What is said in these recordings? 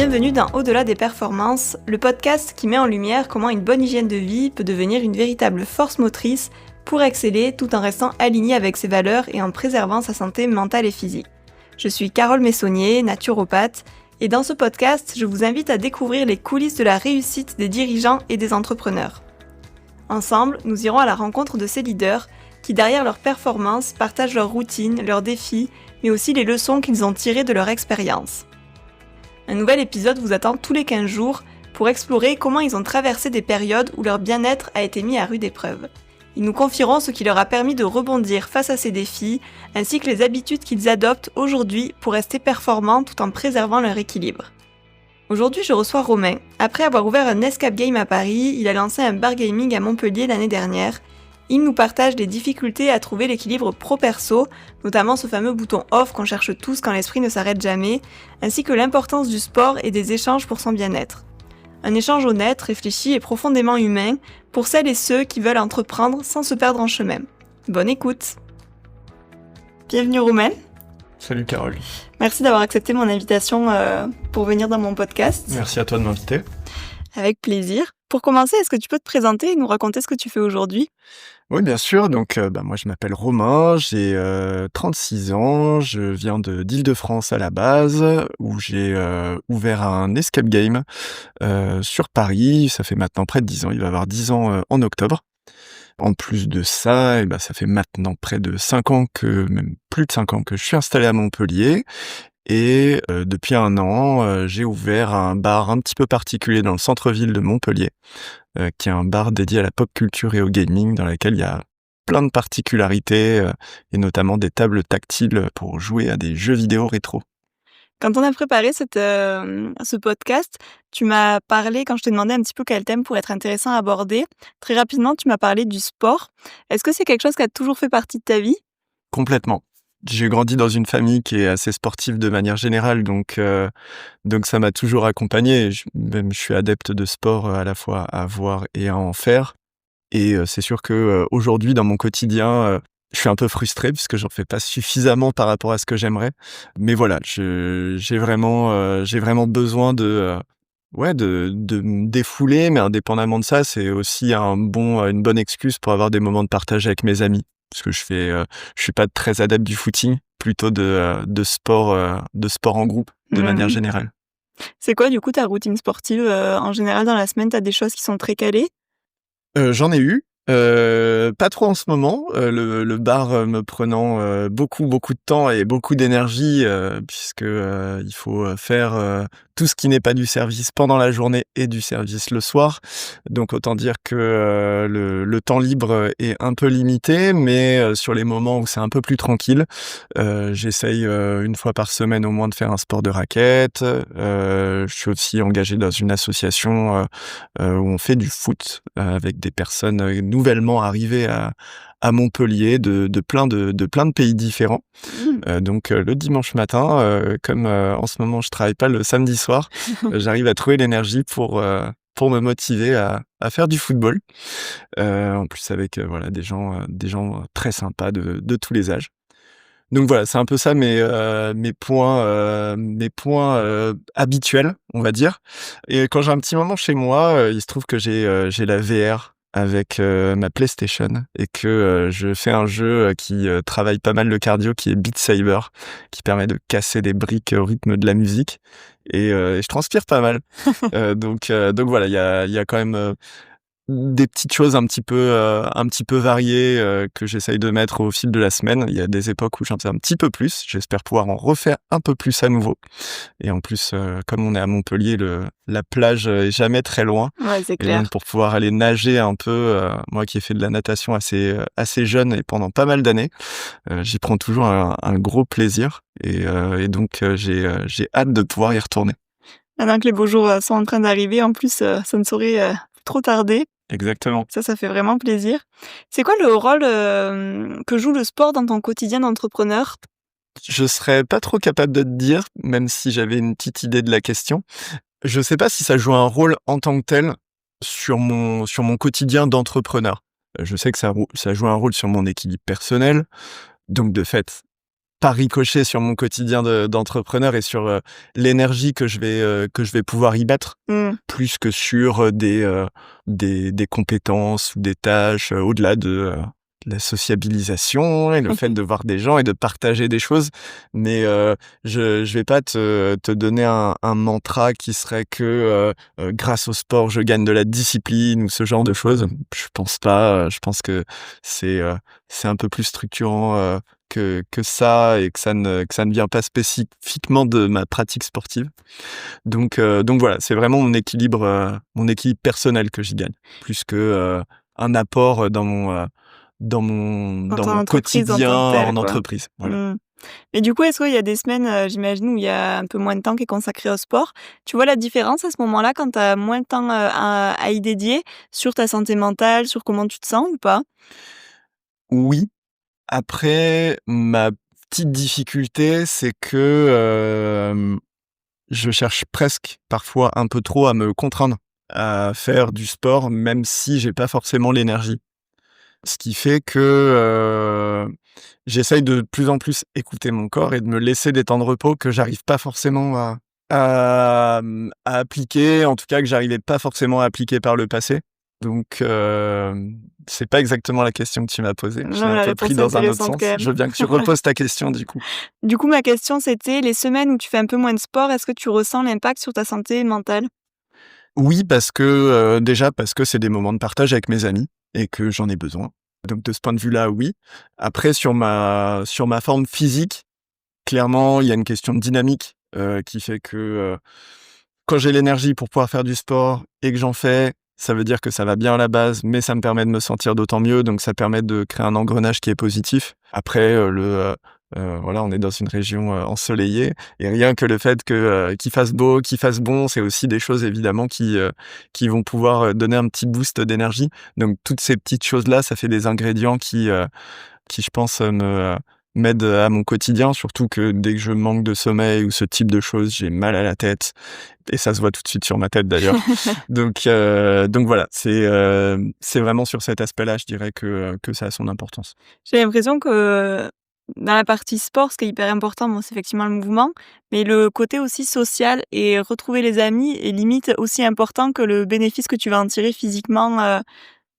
Bienvenue dans Au-delà des performances, le podcast qui met en lumière comment une bonne hygiène de vie peut devenir une véritable force motrice pour exceller tout en restant aligné avec ses valeurs et en préservant sa santé mentale et physique. Je suis Carole Messonnier, naturopathe, et dans ce podcast, je vous invite à découvrir les coulisses de la réussite des dirigeants et des entrepreneurs. Ensemble, nous irons à la rencontre de ces leaders qui, derrière leurs performances, partagent leurs routines, leurs défis, mais aussi les leçons qu'ils ont tirées de leur expérience. Un nouvel épisode vous attend tous les 15 jours pour explorer comment ils ont traversé des périodes où leur bien-être a été mis à rude épreuve. Ils nous confieront ce qui leur a permis de rebondir face à ces défis, ainsi que les habitudes qu'ils adoptent aujourd'hui pour rester performants tout en préservant leur équilibre. Aujourd'hui, je reçois Romain. Après avoir ouvert un escape game à Paris, il a lancé un bar gaming à Montpellier l'année dernière. Il nous partage des difficultés à trouver l'équilibre pro-perso, notamment ce fameux bouton off qu'on cherche tous quand l'esprit ne s'arrête jamais, ainsi que l'importance du sport et des échanges pour son bien-être. Un échange honnête, réfléchi et profondément humain pour celles et ceux qui veulent entreprendre sans se perdre en chemin. Bonne écoute! Bienvenue Romain. Salut Carole. Merci d'avoir accepté mon invitation pour venir dans mon podcast. Merci à toi de m'inviter. Avec plaisir. Pour commencer, est-ce que tu peux te présenter et nous raconter ce que tu fais aujourd'hui ? Oui, bien sûr. Donc, moi, je m'appelle Romain, j'ai 36 ans, je viens d'Île-de-France à la base, où j'ai ouvert un escape game sur Paris. Ça fait maintenant près de 10 ans. Il va avoir 10 ans en octobre. En plus de ça, ça fait maintenant près de 5 ans même plus de 5 ans que je suis installé à Montpellier. Et depuis 1 an, j'ai ouvert un bar un petit peu particulier dans le centre-ville de Montpellier, qui est un bar dédié à la pop culture et au gaming, dans lequel il y a plein de particularités, et notamment des tables tactiles pour jouer à des jeux vidéo rétro. Quand on a préparé ce podcast, tu m'as parlé, quand je t'ai demandé un petit peu quel thème pourrait être intéressant à aborder, très rapidement, tu m'as parlé du sport. Est-ce que c'est quelque chose qui a toujours fait partie de ta vie ? Complètement. J'ai grandi dans une famille qui est assez sportive de manière générale, donc ça m'a toujours accompagné. Je suis adepte de sport, à la fois à voir et à en faire. Et c'est sûr que aujourd'hui, dans mon quotidien, je suis un peu frustré puisque j'en fais pas suffisamment par rapport à ce que j'aimerais. Mais voilà, j'ai vraiment besoin de me défouler, mais indépendamment de ça, c'est aussi une bonne excuse pour avoir des moments de partage avec mes amis. Parce que je suis pas très adepte du footing, plutôt de sport en groupe, de manière générale. C'est quoi du coup ta routine sportive en général dans la semaine ? T'as des choses qui sont très calées ? J'en ai eu, pas trop en ce moment, le bar me prenant beaucoup de temps et beaucoup d'énergie, puisque il faut faire tout ce qui n'est pas du service pendant la journée et du service le soir. Donc autant dire que le temps libre est un peu limité, mais sur les moments où c'est un peu plus tranquille, j'essaye 1 fois par semaine au moins de faire un sport de raquette. Je suis aussi engagé dans une association où on fait du foot avec des personnes nouvellement arrivées à Montpellier de plein de pays différents. Donc le dimanche matin, comme en ce moment je travaille pas le samedi soir, j'arrive à trouver l'énergie pour me motiver à faire du football. En plus avec des gens très sympas de tous les âges. Donc voilà, c'est un peu ça mes points habituels, on va dire. Et quand j'ai un petit moment chez moi, il se trouve que j'ai la VR avec ma PlayStation et que je fais un jeu qui travaille pas mal le cardio, qui est Beat Saber, qui permet de casser des briques au rythme de la musique. Et je transpire pas mal. Donc voilà, il y a quand même des petites choses un petit peu variées que j'essaye de mettre au fil de la semaine. Il y a des époques où j'en fais un petit peu plus. J'espère pouvoir en refaire un peu plus à nouveau. Et en plus, comme on est à Montpellier, la plage est jamais très loin. Ouais, c'est Et clair. donc pour pouvoir aller nager un peu, moi qui ai fait de la natation assez jeune et pendant pas mal d'années, j'y prends toujours un gros plaisir. Et donc j'ai hâte de pouvoir y retourner. Maintenant que les beaux jours sont en train d'arriver, en plus, ça ne saurait trop tarder. Exactement. Ça fait vraiment plaisir. C'est quoi le rôle que joue le sport dans ton quotidien d'entrepreneur ? Je serais pas trop capable de te dire, même si j'avais une petite idée de la question. Je sais pas si ça joue un rôle en tant que tel sur mon quotidien d'entrepreneur. Je sais que ça joue un rôle sur mon équilibre personnel. Donc de fait, par ricochet sur mon quotidien d'entrepreneur et sur l'énergie que je vais pouvoir y mettre, Mmh. plus que sur des compétences ou des tâches au-delà de la sociabilisation et le fait de voir des gens et de partager des choses. Mais je vais pas te donner un mantra qui serait que grâce au sport, je gagne de la discipline ou ce genre de choses. Je pense pas. Je pense que c'est un peu plus structurant que ça et que ça ne vient pas spécifiquement de ma pratique sportive. Donc voilà, c'est vraiment mon équilibre personnel que j'y gagne, plus que un apport Dans dans ton mon entreprise en quotidien tant que telle, en quoi. entreprise. Voilà. Mmh. Et du coup, est-ce qu'il y a des semaines, j'imagine, où il y a un peu moins de temps qui est consacré au sport? Tu vois la différence à ce moment-là quand tu as moins de temps, à y dédier sur ta santé mentale, sur comment tu te sens ou pas? Oui, après ma petite difficulté, c'est que, je cherche presque parfois un peu trop à me contraindre à faire du sport, même si j'ai pas forcément l'énergie. Ce qui fait que, j'essaye de plus en plus écouter mon corps et de me laisser des temps de repos que j'arrive pas forcément à appliquer, en tout cas que j'arrivais pas forcément à appliquer par le passé. Donc, c'est pas exactement la question que tu m'as posée. Je l'ai Non, un la peu pris réponse est dans un autre intéressante quand sens. même. Je veux bien que tu reposes ta question du coup. Du coup, ma question, c'était les semaines où tu fais un peu moins de sport, est-ce que tu ressens l'impact sur ta santé mentale? Oui, parce que, déjà parce que c'est des moments de partage avec mes amis et que j'en ai besoin. Donc de ce point de vue-là, oui. Après sur ma forme physique, clairement, il y a une question de dynamique, qui fait que, quand j'ai l'énergie pour pouvoir faire du sport et que j'en fais, ça veut dire que ça va bien à la base, mais ça me permet de me sentir d'autant mieux, donc ça permet de créer un engrenage qui est positif. Après, voilà, on est dans une région, ensoleillée et rien que le fait que, qu'il fasse beau, qu'il fasse bon, c'est aussi des choses évidemment qui vont pouvoir, donner un petit boost d'énergie. Donc toutes ces petites choses-là, ça fait des ingrédients qui je pense, m'aident à mon quotidien, surtout que dès que je manque de sommeil ou ce type de choses, j'ai mal à la tête et ça se voit tout de suite sur ma tête d'ailleurs. Donc voilà, c'est vraiment sur cet aspect-là, je dirais que ça a son importance. J'ai l'impression que dans la partie sport, ce qui est hyper important, bon, c'est effectivement le mouvement, mais le côté aussi social et retrouver les amis est limite aussi important que le bénéfice que tu vas en tirer physiquement,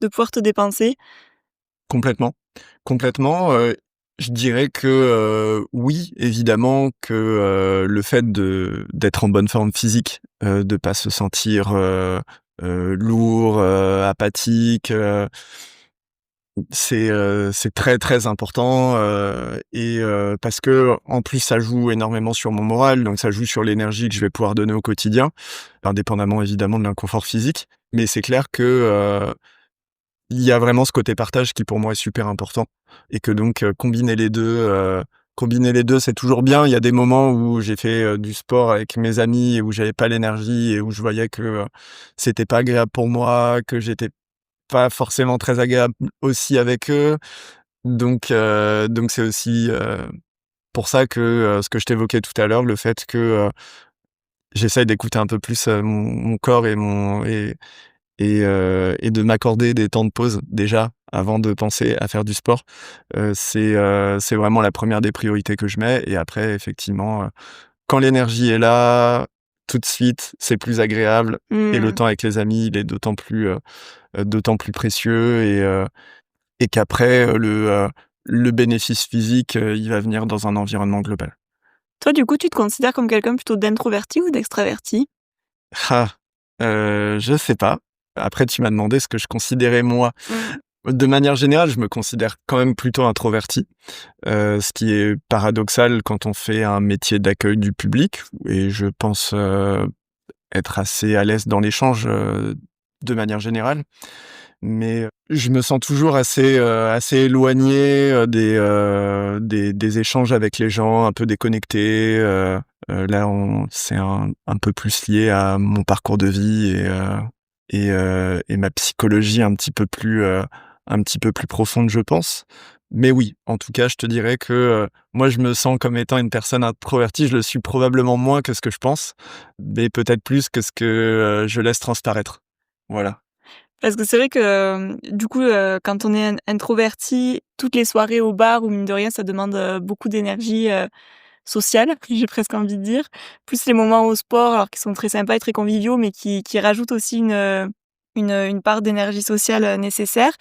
de pouvoir te dépenser. Complètement, complètement, je dirais que, oui, évidemment que, le fait d'être en bonne forme physique, de pas se sentir, lourd, apathique, c'est très, très important, parce que en plus ça joue énormément sur mon moral, donc ça joue sur l'énergie que je vais pouvoir donner au quotidien, indépendamment évidemment de l'inconfort physique. Mais c'est clair que, il y a vraiment ce côté partage qui pour moi est super important et que donc, combiner les 2 c'est toujours bien. Il y a des moments où j'ai fait, du sport avec mes amis et où j'avais pas l'énergie et où je voyais que, c'était pas agréable pour moi, que j'étais pas forcément très agréable aussi avec eux. Donc c'est aussi, pour ça que, ce que je t'évoquais tout à l'heure, le fait que, j'essaye d'écouter un peu plus, mon corps et de m'accorder des temps de pause déjà avant de penser à faire du sport. C'est vraiment la première des priorités que je mets et après effectivement, quand l'énergie est là, tout de suite, c'est plus agréable et le Mmh. temps avec les amis, il est d'autant plus précieux et qu'après, le bénéfice physique, il va venir dans un environnement global. Toi, du coup, tu te considères comme quelqu'un plutôt d'introverti ou d'extraverti? Ah! Je sais pas. Après tu m'as demandé ce que je considérais moi. Mmh. De manière générale, je me considère quand même plutôt introverti, ce qui est paradoxal quand on fait un métier d'accueil du public et je pense, être assez à l'aise dans l'échange, de manière générale. Mais, je me sens toujours assez éloigné, des échanges avec les gens, un peu déconnecté, là on c'est un peu plus lié à mon parcours de vie et ma psychologie un petit peu plus profonde, je pense. Mais oui, en tout cas, je te dirais que, moi je me sens comme étant une personne introvertie. Je le suis probablement moins que ce que je pense, mais peut-être plus que ce que, je laisse transparaître. Voilà. Parce que c'est vrai que, du coup, quand on est introverti, toutes les soirées au bar ou mine de rien, ça demande, beaucoup d'énergie, sociale, j'ai presque envie de dire. Plus les moments au sport, alors qui sont très sympas et très conviviaux, mais qui rajoutent aussi une part d'énergie sociale, nécessaire.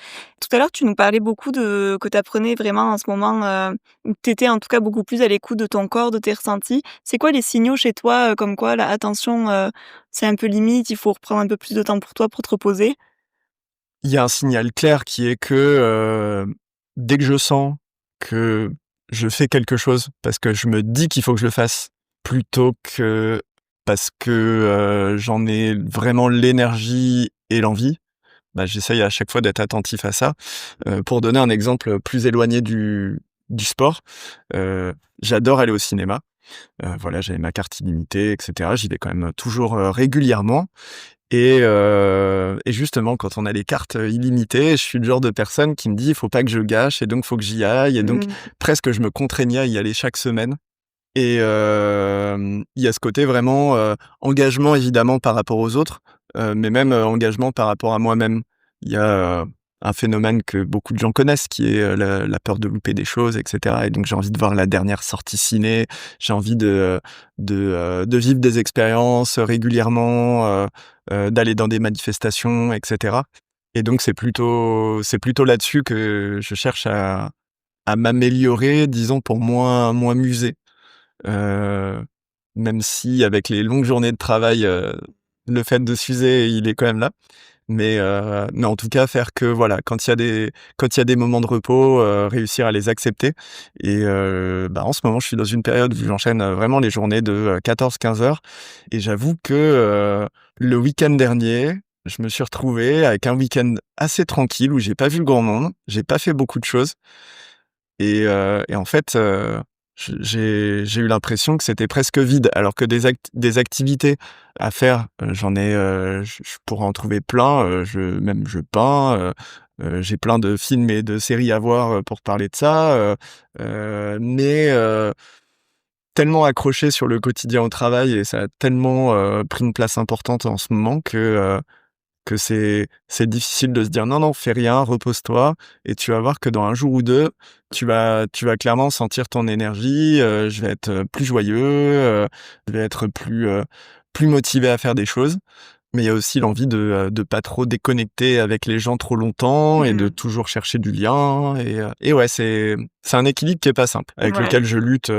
Tout à l'heure, tu nous parlais beaucoup de que tu apprenais vraiment en ce moment, ou que tu étais en tout cas beaucoup plus à l'écoute de ton corps, de tes ressentis. C'est quoi les signaux chez toi, comme quoi là, attention, c'est un peu limite, il faut reprendre un peu plus de temps pour toi, pour te reposer? Il y a un signal clair qui est que, dès que je sens que je fais quelque chose parce que je me dis qu'il faut que je le fasse, plutôt que parce que, j'en ai vraiment l'énergie et l'envie, bah, j'essaye à chaque fois d'être attentif à ça. Pour donner un exemple plus éloigné du sport, j'adore aller au cinéma. Voilà, j'avais ma carte illimitée et cetera. J'y vais quand même toujours, régulièrement et justement, quand on a les cartes, illimitées, je suis le genre de personne qui me dit: «Il faut pas que je gâche et donc faut que j'y aille» et donc Mmh. presque je me contraignais à y aller chaque semaine et il y a ce côté vraiment, engagement évidemment par rapport aux autres, mais même, engagement par rapport à moi-même. Il y a, un phénomène que beaucoup de gens connaissent qui est, la peur de louper des choses et cetera et donc j'ai envie de voir la dernière sortie ciné, j'ai envie de vivre des expériences, régulièrement, d'aller dans des manifestations et cetera et donc c'est plutôt là-dessus que je cherche à m'améliorer, disons pour moins m'user. Heu, Même si avec les longues journées de travail, le fait de s'user, il est quand même là. Mais en tout cas, faire que voilà, quand il y a des moments de repos, réussir à les accepter en ce moment, je suis dans une période où j'enchaîne, vraiment les journées de, 14-15 heures et j'avoue que, le week-end dernier, je me suis retrouvé avec un week-end assez tranquille où j'ai pas vu grand monde, j'ai pas fait beaucoup de choses et en fait, j'ai eu l'impression que c'était presque vide, alors que des activités à faire, j'en ai, je pourrais en trouver plein, je peins, j'ai plein de films et de séries à voir, pour parler de ça, mais tellement accroché sur le quotidien au travail et ça a tellement, pris une place importante en ce moment que c'est difficile de se dire: «Non, non, fais rien, repose-toi» et tu vas voir que dans un jour ou 2, tu vas clairement sentir ton énergie, je vais être, plus joyeux, je vais être plus motivé à faire des choses. Mais il y a aussi l'envie de pas trop déconnecter avec les gens trop longtemps et de Mmh. toujours chercher du lien et ouais, c'est un équilibre qui est pas simple, avec Ouais. lequel je lutte,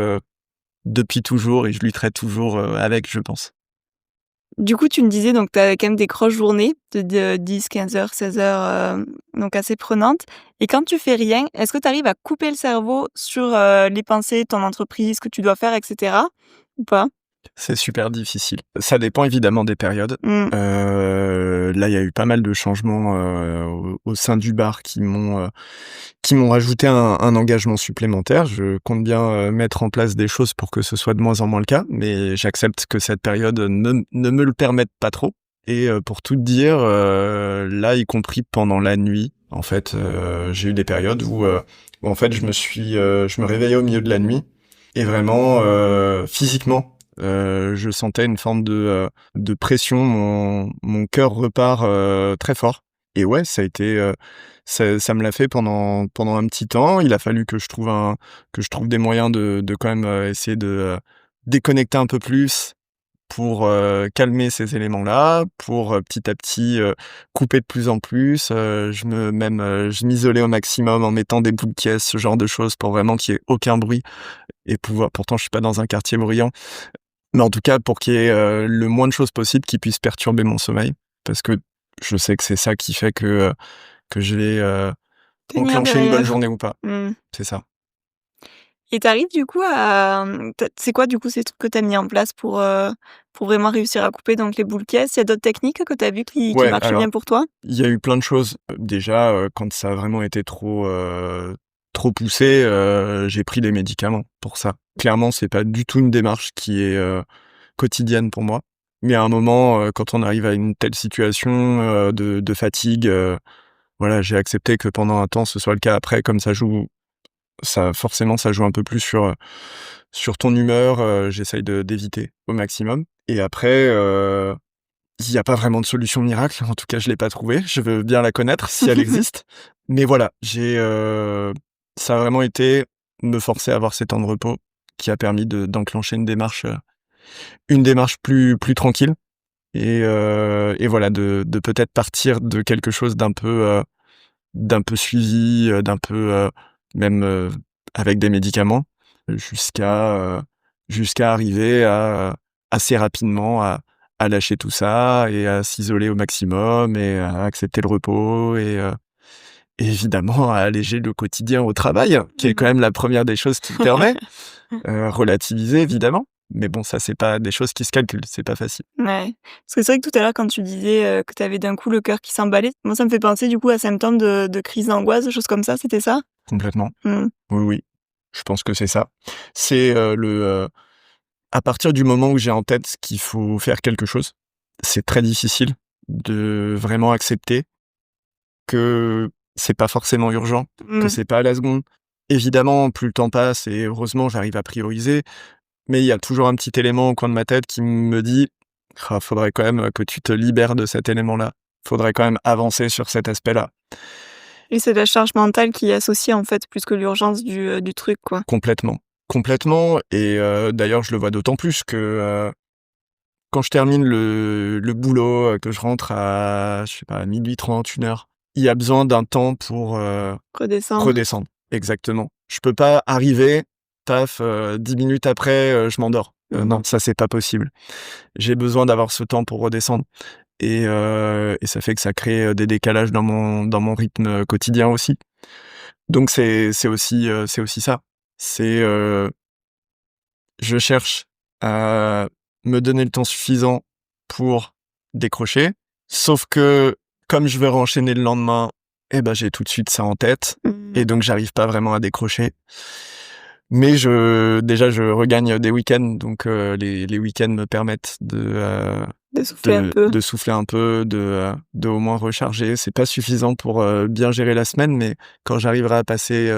depuis toujours et je lutterai toujours, avec, je pense. Du coup, tu me disais donc tu as quand même des grosses journées de 10-15 heures, 16 heures, donc assez prenantes et quand tu fais rien, est-ce que tu arrives à couper le cerveau sur, les pensées, ton entreprise, ce que tu dois faire et cetera ou pas? C'est super difficile. Ça dépend évidemment des périodes. Mmh. Là, il y a eu pas mal de changements, au sein du bar qui m'ont rajouté un engagement supplémentaire. Je compte bien, mettre en place des choses pour que ce soit de moins en moins le cas, mais j'accepte que cette période ne me le permette pas trop et pour tout te dire, là, y compris pendant la nuit, en fait, j'ai eu des périodes où en fait je me réveillais au milieu de la nuit et vraiment, physiquement, je sentais une forme de pression. Mon cœur repart, très fort et ouais, ça a été, ça me l'a fait pendant un petit temps. Il a fallu que je trouve des moyens de quand même, essayer de, déconnecter un peu plus pour, calmer ces éléments-là, pour, petit à petit, couper de plus en plus. Je m'isolais au maximum en mettant des boules caisses, ce genre de choses pour vraiment qu'il y ait aucun bruit et pouvoir pourtant je suis pas dans un quartier bruyant, mais en tout cas pour qu'il y ait, le moins de choses possible qui puissent perturber mon sommeil. Parce que je sais que c'est ça qui fait que je vais, Tenir enclencher une bonne derrière. journée ou pas. Mmh. C'est ça. Et tu arrives du coup à, c'est quoi du coup ces trucs que tu as mis en place pour vraiment réussir à couper donc les boules caisses? Il y a d'autres techniques que tu as vues qui Ouais, marchaient alors bien pour toi? il y a eu plein de choses. Déjà, quand ça a vraiment été trop poussé, j'ai pris des médicaments pour ça. Clairement, c'est pas du tout une démarche qui est, quotidienne pour moi. Mais à un moment, quand on arrive à une telle situation, de fatigue, voilà, j'ai accepté que pendant un temps, ce soit le cas. Après, comme ça joue un peu plus sur ton humeur, j'essaye d'éviter au maximum et après, il y a pas vraiment de solution miracle, en tout cas je l'ai pas trouvée. Je veux bien la connaître si elle existe. Mais voilà, ça a vraiment été me forcer à avoir ces temps de repos qui a permis d'enclencher une démarche plus tranquille et voilà de peut-être partir de quelque chose d'un peu suivi, d'un peu, même, avec des médicaments, jusqu'à, jusqu'à arriver à, assez rapidement à lâcher tout ça et à s'isoler au maximum et à accepter le repos et évidemment à alléger le quotidien au travail, qui est quand même la première des choses qui permet. Relativiser évidemment, mais bon ça c'est pas des choses qui se calculent, c'est pas facile. Ouais. Parce que c'est vrai que tout à l'heure quand tu disais, que tu avais d'un coup le cœur qui s'emballait, moi ça me fait penser du coup à symptômes de crise d'angoisse, des choses comme ça, c'était ça? Complètement. Mmh. Oui, oui, je pense que c'est ça. C'est, à partir du moment où j'ai en tête qu'il faut faire quelque chose, c'est très difficile de vraiment accepter que c'est pas forcément urgent, que Mmh. c'est pas à la seconde. Évidemment, plus le temps passe et heureusement, j'arrive à prioriser, mais il y a toujours un petit élément au coin de ma tête qui me dit: «Ah, faudrait quand même que tu te libères de cet élément-là. Faudrait quand même avancer sur cet aspect-là». Et c'est la charge mentale qui est associée en fait, plus que l'urgence du truc quoi. Complètement, complètement et d'ailleurs, je le vois d'autant plus que, quand je termine le boulot, que je rentre à, je sais pas, 12:30, 1 heure, il y a besoin d'un temps pour, Redescendre. redescendre. Exactement. Je peux pas arriver, paf, 10 minutes après, je m'endors. Non, ça c'est pas possible. J'ai besoin d'avoir ce temps pour redescendre et ça fait que ça crée, des décalages dans mon rythme, quotidien aussi. Donc c'est aussi ça. C'est, je cherche à me donner le temps suffisant pour décrocher, sauf que comme je veux renchaîner le lendemain, eh ben, j'ai tout de suite ça en tête Mmh. et donc j'arrive pas vraiment à décrocher. Mais déjà je regagne des week-ends, donc les week-ends me permettent De souffler un peu. de souffler un peu, de au moins recharger. C'est pas suffisant pour, bien gérer la semaine, mais quand j'arriverai à passer,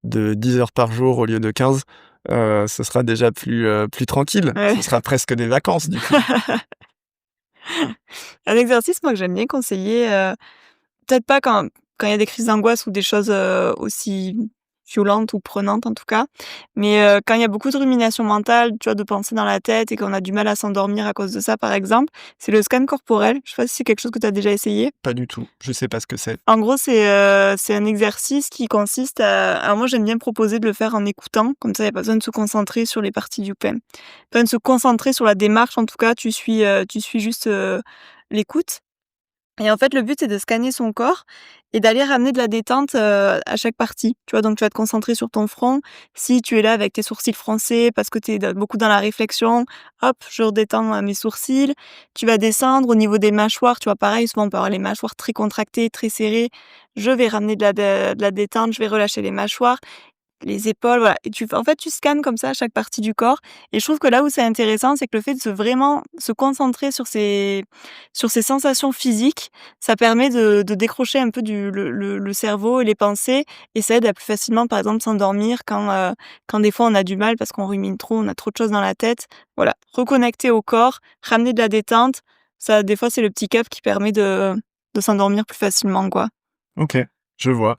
de 10 heures par jour au lieu de 15, ce sera déjà plus tranquille. Ouais. Ce sera presque des vacances du coup. Un exercice moi que j'aime bien conseiller, peut-être pas quand il y a des crises d'angoisse ou des choses, aussi violentes ou prenantes en tout cas, mais quand il y a beaucoup de rumination mentale, tu vois, de pensées dans la tête et qu'on a du mal à s'endormir à cause de ça par exemple, c'est le scan corporel. Je sais pas si c'est quelque chose que tu as déjà essayé? Pas du tout, je sais pas ce que c'est. En gros, c'est un exercice qui consiste à alors moi j'aime bien proposer de le faire en écoutant, comme ça il y a pas besoin de se concentrer sur les parties du pas besoin de se concentrer sur la démarche en tout cas, tu suis juste, l'écoute. Et en fait, le but, c'est de scanner son corps et d'aller ramener de la détente, à chaque partie. Tu vois? Donc tu vas te concentrer sur ton front. Si tu es là avec tes sourcils froncés parce que tu es beaucoup dans la réflexion, hop, je redétends, mes sourcils. Tu vas descendre au niveau des mâchoires, tu vois? Pareil, souvent on peut avoir les mâchoires très contractées, très serrées. Je vais ramener de la détente, je vais relâcher les mâchoires. Les épaules, voilà et tu en fait, tu scannes comme ça chaque partie du corps et je trouve que là où c'est intéressant, c'est que le fait de vraiment se concentrer sur ces sensations physiques, ça permet de décrocher un peu le cerveau et les pensées et ça aide à plus facilement, par exemple, s'endormir quand des fois on a du mal parce qu'on rumine trop, on a trop de choses dans la tête. Voilà, reconnecter au corps, ramener de la détente, ça des fois, c'est le petit cap qui permet de s'endormir plus facilement, quoi. OK, je vois.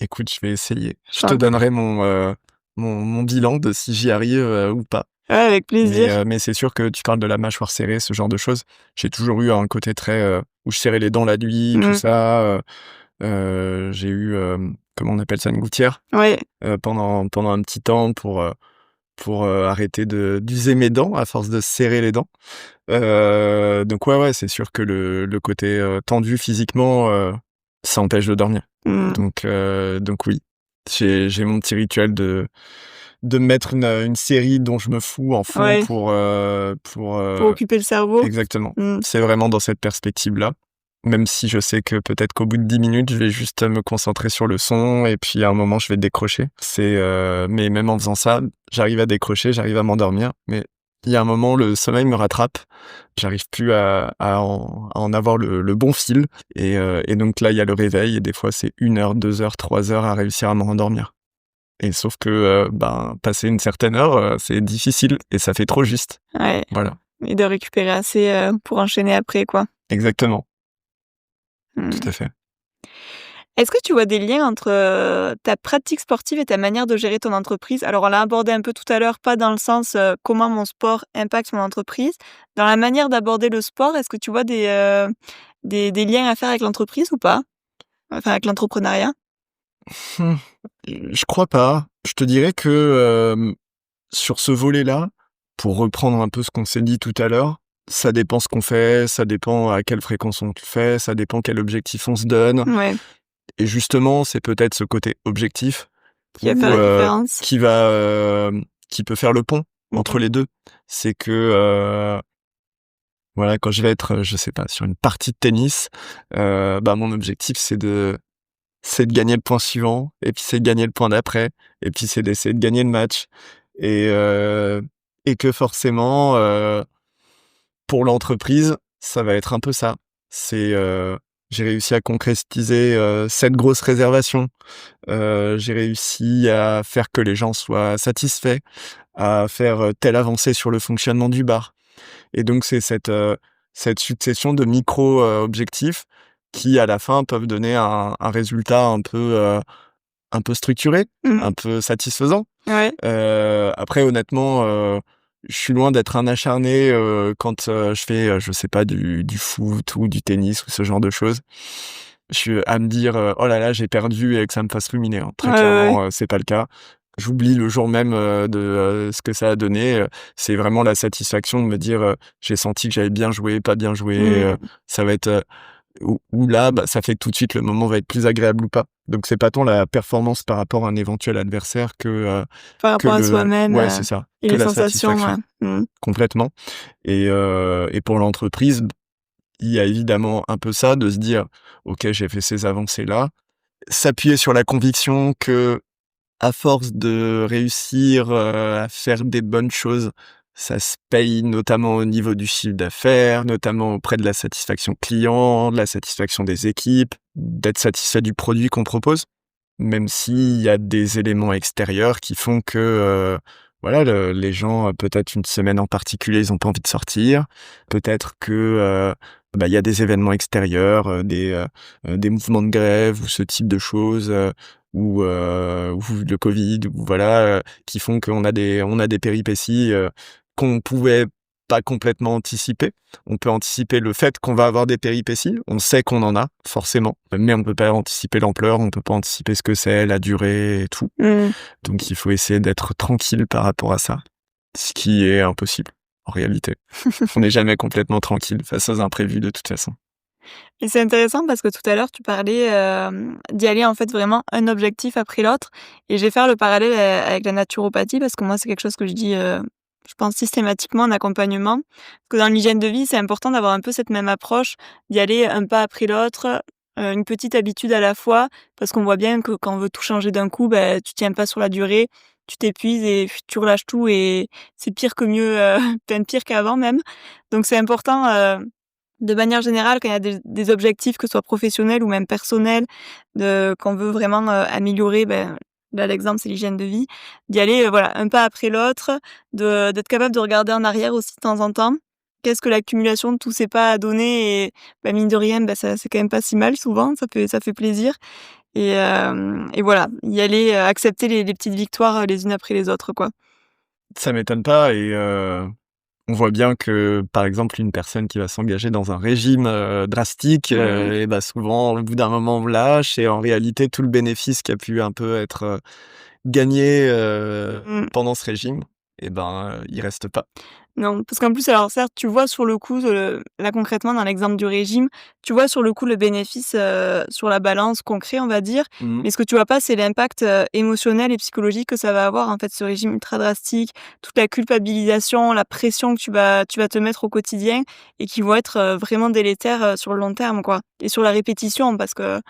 Écoute, je vais essayer. Je Je te t'en prie. donnerai mon bilan de si j'y arrive, ou pas. Ouais, avec plaisir. Mais c'est sûr que tu parles de la mâchoire serrée, ce genre de choses. J'ai toujours eu un côté très, où je serrais les dents la nuit, tout Mmh. ça, j'ai eu, comment on appelle ça? Une gouttière, Ouais. pendant un petit temps pour, arrêter d'user mes dents à force de serrer les dents. Donc ouais, ouais, c'est sûr que le côté, tendu physiquement, ça empêche de dormir. Mmh. Donc oui, j'ai mon petit rituel de me mettre une série dont je me fous en fond Ouais, pour, pour occuper le cerveau. exactement. Mmh. C'est vraiment dans cette perspective-là. Même si je sais que peut-être qu'au bout de 10 minutes, je vais juste me concentrer sur le son et puis à un moment, je vais décrocher. Mais même en faisant ça, j'arrive à décrocher, j'arrive à m'endormir. Mais il y a un moment, le sommeil me rattrape. J'arrive plus à en avoir le bon fil et donc là, il y a le réveil et des fois, c'est 1 heure, 2 heures, 3 heures à réussir à me rendormir. Et sauf que, ben, passer une certaine heure, c'est difficile et ça fait trop juste. Ouais. Voilà. et de récupérer assez, pour enchaîner après, quoi. Exactement, Mmh. tout à fait. Est-ce que tu vois des liens entre, ta pratique sportive et ta manière de gérer ton entreprise? Alors on l'a abordé un peu tout à l'heure, pas dans le sens, comment mon sport impacte mon entreprise. Dans la manière d'aborder le sport, est-ce que tu vois des liens à faire avec l'entreprise ou pas? Enfin avec l'entrepreneuriat? Mmh, je crois pas. Je te dirais que, sur ce volet-là, pour reprendre un peu ce qu'on s'est dit tout à l'heure, ça dépend ce qu'on fait, ça dépend à quelle fréquence on le fait, ça dépend quel objectif on se donne Ouais, et justement, c'est peut-être ce côté objectif qui va faire la différence. qui va, qui peut faire le pont Mmh entre mh. les 2. C'est que, voilà, quand je vais être, je sais pas, sur une partie de tennis, bah, mon objectif, c'est de gagner le point suivant et puis c'est de gagner le point d'après et puis c'est d'essayer de gagner le match et heu et que forcément, pour l'entreprise, ça va être un peu ça. C'est, j'ai réussi à concrétiser, cette grosse réservation. J'ai réussi à faire que les gens soient satisfaits, à faire, telle avancée sur le fonctionnement du bar et donc c'est cette succession de micro, objectifs qui, à la fin, peuvent donner un résultat un peu structuré, Mmh. un peu satisfaisant. Ouais. Après honnêtement, je suis loin d'être un acharné, quand, je fais, je sais pas du foot ou du tennis ou ce genre de choses. Je suis à me dire, «Oh là là, j'ai perdu» et que ça me fasse ruminer, hein. Ouais, Très ouais, ouais. clairement, c'est pas le cas. J'oublie le jour même, de, ce que ça a donné, c'est vraiment la satisfaction de me dire, «J'ai senti que j'avais bien joué, pas bien joué», Mmh. ça va être, ou là, bah, ça fait que tout de suite le moment va être plus agréable ou pas. Donc c'est pas tant la performance par rapport à un éventuel adversaire Par que rapport à le soi-même, ouais, c'est ça, et que les la sensations, satisfaction, ouais. Mmh. complètement et pour l'entreprise, il y a évidemment un peu ça, de se dire: «OK, j'ai fait ces avancées-là». S'appuyer sur la conviction que à force de réussir, à faire des bonnes choses, ça se paye notamment au niveau du chiffre d'affaires, notamment auprès de la satisfaction client, de la satisfaction des équipes, d'être satisfait du produit qu'on propose. Même s'il y a des éléments extérieurs qui font que, voilà, les gens, peut-être une semaine en particulier, ils ont pas envie de sortir. Peut-être que, bah, il y a des événements extérieurs, des mouvements de grève ou ce type de choses, ou le Covid ou voilà, qui font qu'on a des péripéties, qu'on pouvait pas complètement anticiper. On peut anticiper le fait qu'on va avoir des péripéties, on sait qu'on en a, forcément, mais on peut pas anticiper l'ampleur, on peut pas anticiper ce que c'est, la durée et tout. Mmh. Donc il faut essayer d'être tranquille par rapport à ça, ce qui est impossible, en réalité. On n'est jamais complètement tranquille face aux imprévus de toute façon. Et c'est intéressant parce que tout à l'heure, tu parlais, d'y aller, en fait, vraiment un objectif après l'autre, et je vais faire le parallèle, avec la naturopathie parce que moi, c'est quelque chose que je dis, je pense systématiquement en accompagnement. Que dans l'hygiène de vie, c'est important d'avoir un peu cette même approche, d'y aller un pas après l'autre, une petite habitude à la fois, parce qu'on voit bien que quand on veut tout changer d'un coup, bah, tu tiens pas sur la durée, tu t'épuises et puis tu relâches tout et c'est pire que mieux, peut-être pire qu'avant même. Donc c'est important, de manière générale, quand il y a des objectifs, que ce soit professionnels ou même personnels, qu'on veut vraiment, améliorer, ben, là, l'exemple, c'est l'hygiène de vie, d'y aller, voilà, un pas après l'autre, d'être capable de regarder en arrière aussi de temps en temps. Qu'est-ce que l'accumulation de tous ces pas a donné? Et bah, mine de rien, bah, ça c'est quand même pas si mal souvent, ça fait plaisir, et voilà, y aller, accepter les petites victoires, les unes après les autres, quoi. Ça m'étonne pas et on voit bien que, par exemple, une personne qui va s'engager dans un régime, drastique, Mmh. et bah, souvent, au bout d'un moment, on lâche et en réalité, tout le bénéfice qui a pu un peu être, gagné, Mmh. pendant ce régime et ben, il reste pas. Non, parce qu'en plus, alors certes, tu vois sur le coup, là concrètement dans l'exemple du régime, tu vois sur le coup le bénéfice, sur la balance concret, on va dire. Mmh. Mais ce que tu vois pas, c'est l'impact, émotionnel et psychologique que ça va avoir, en fait, ce régime ultra drastique, toute la culpabilisation, la pression que tu vas te mettre au quotidien et qui vont être, vraiment délétères, sur le long terme, quoi, et sur la répétition parce que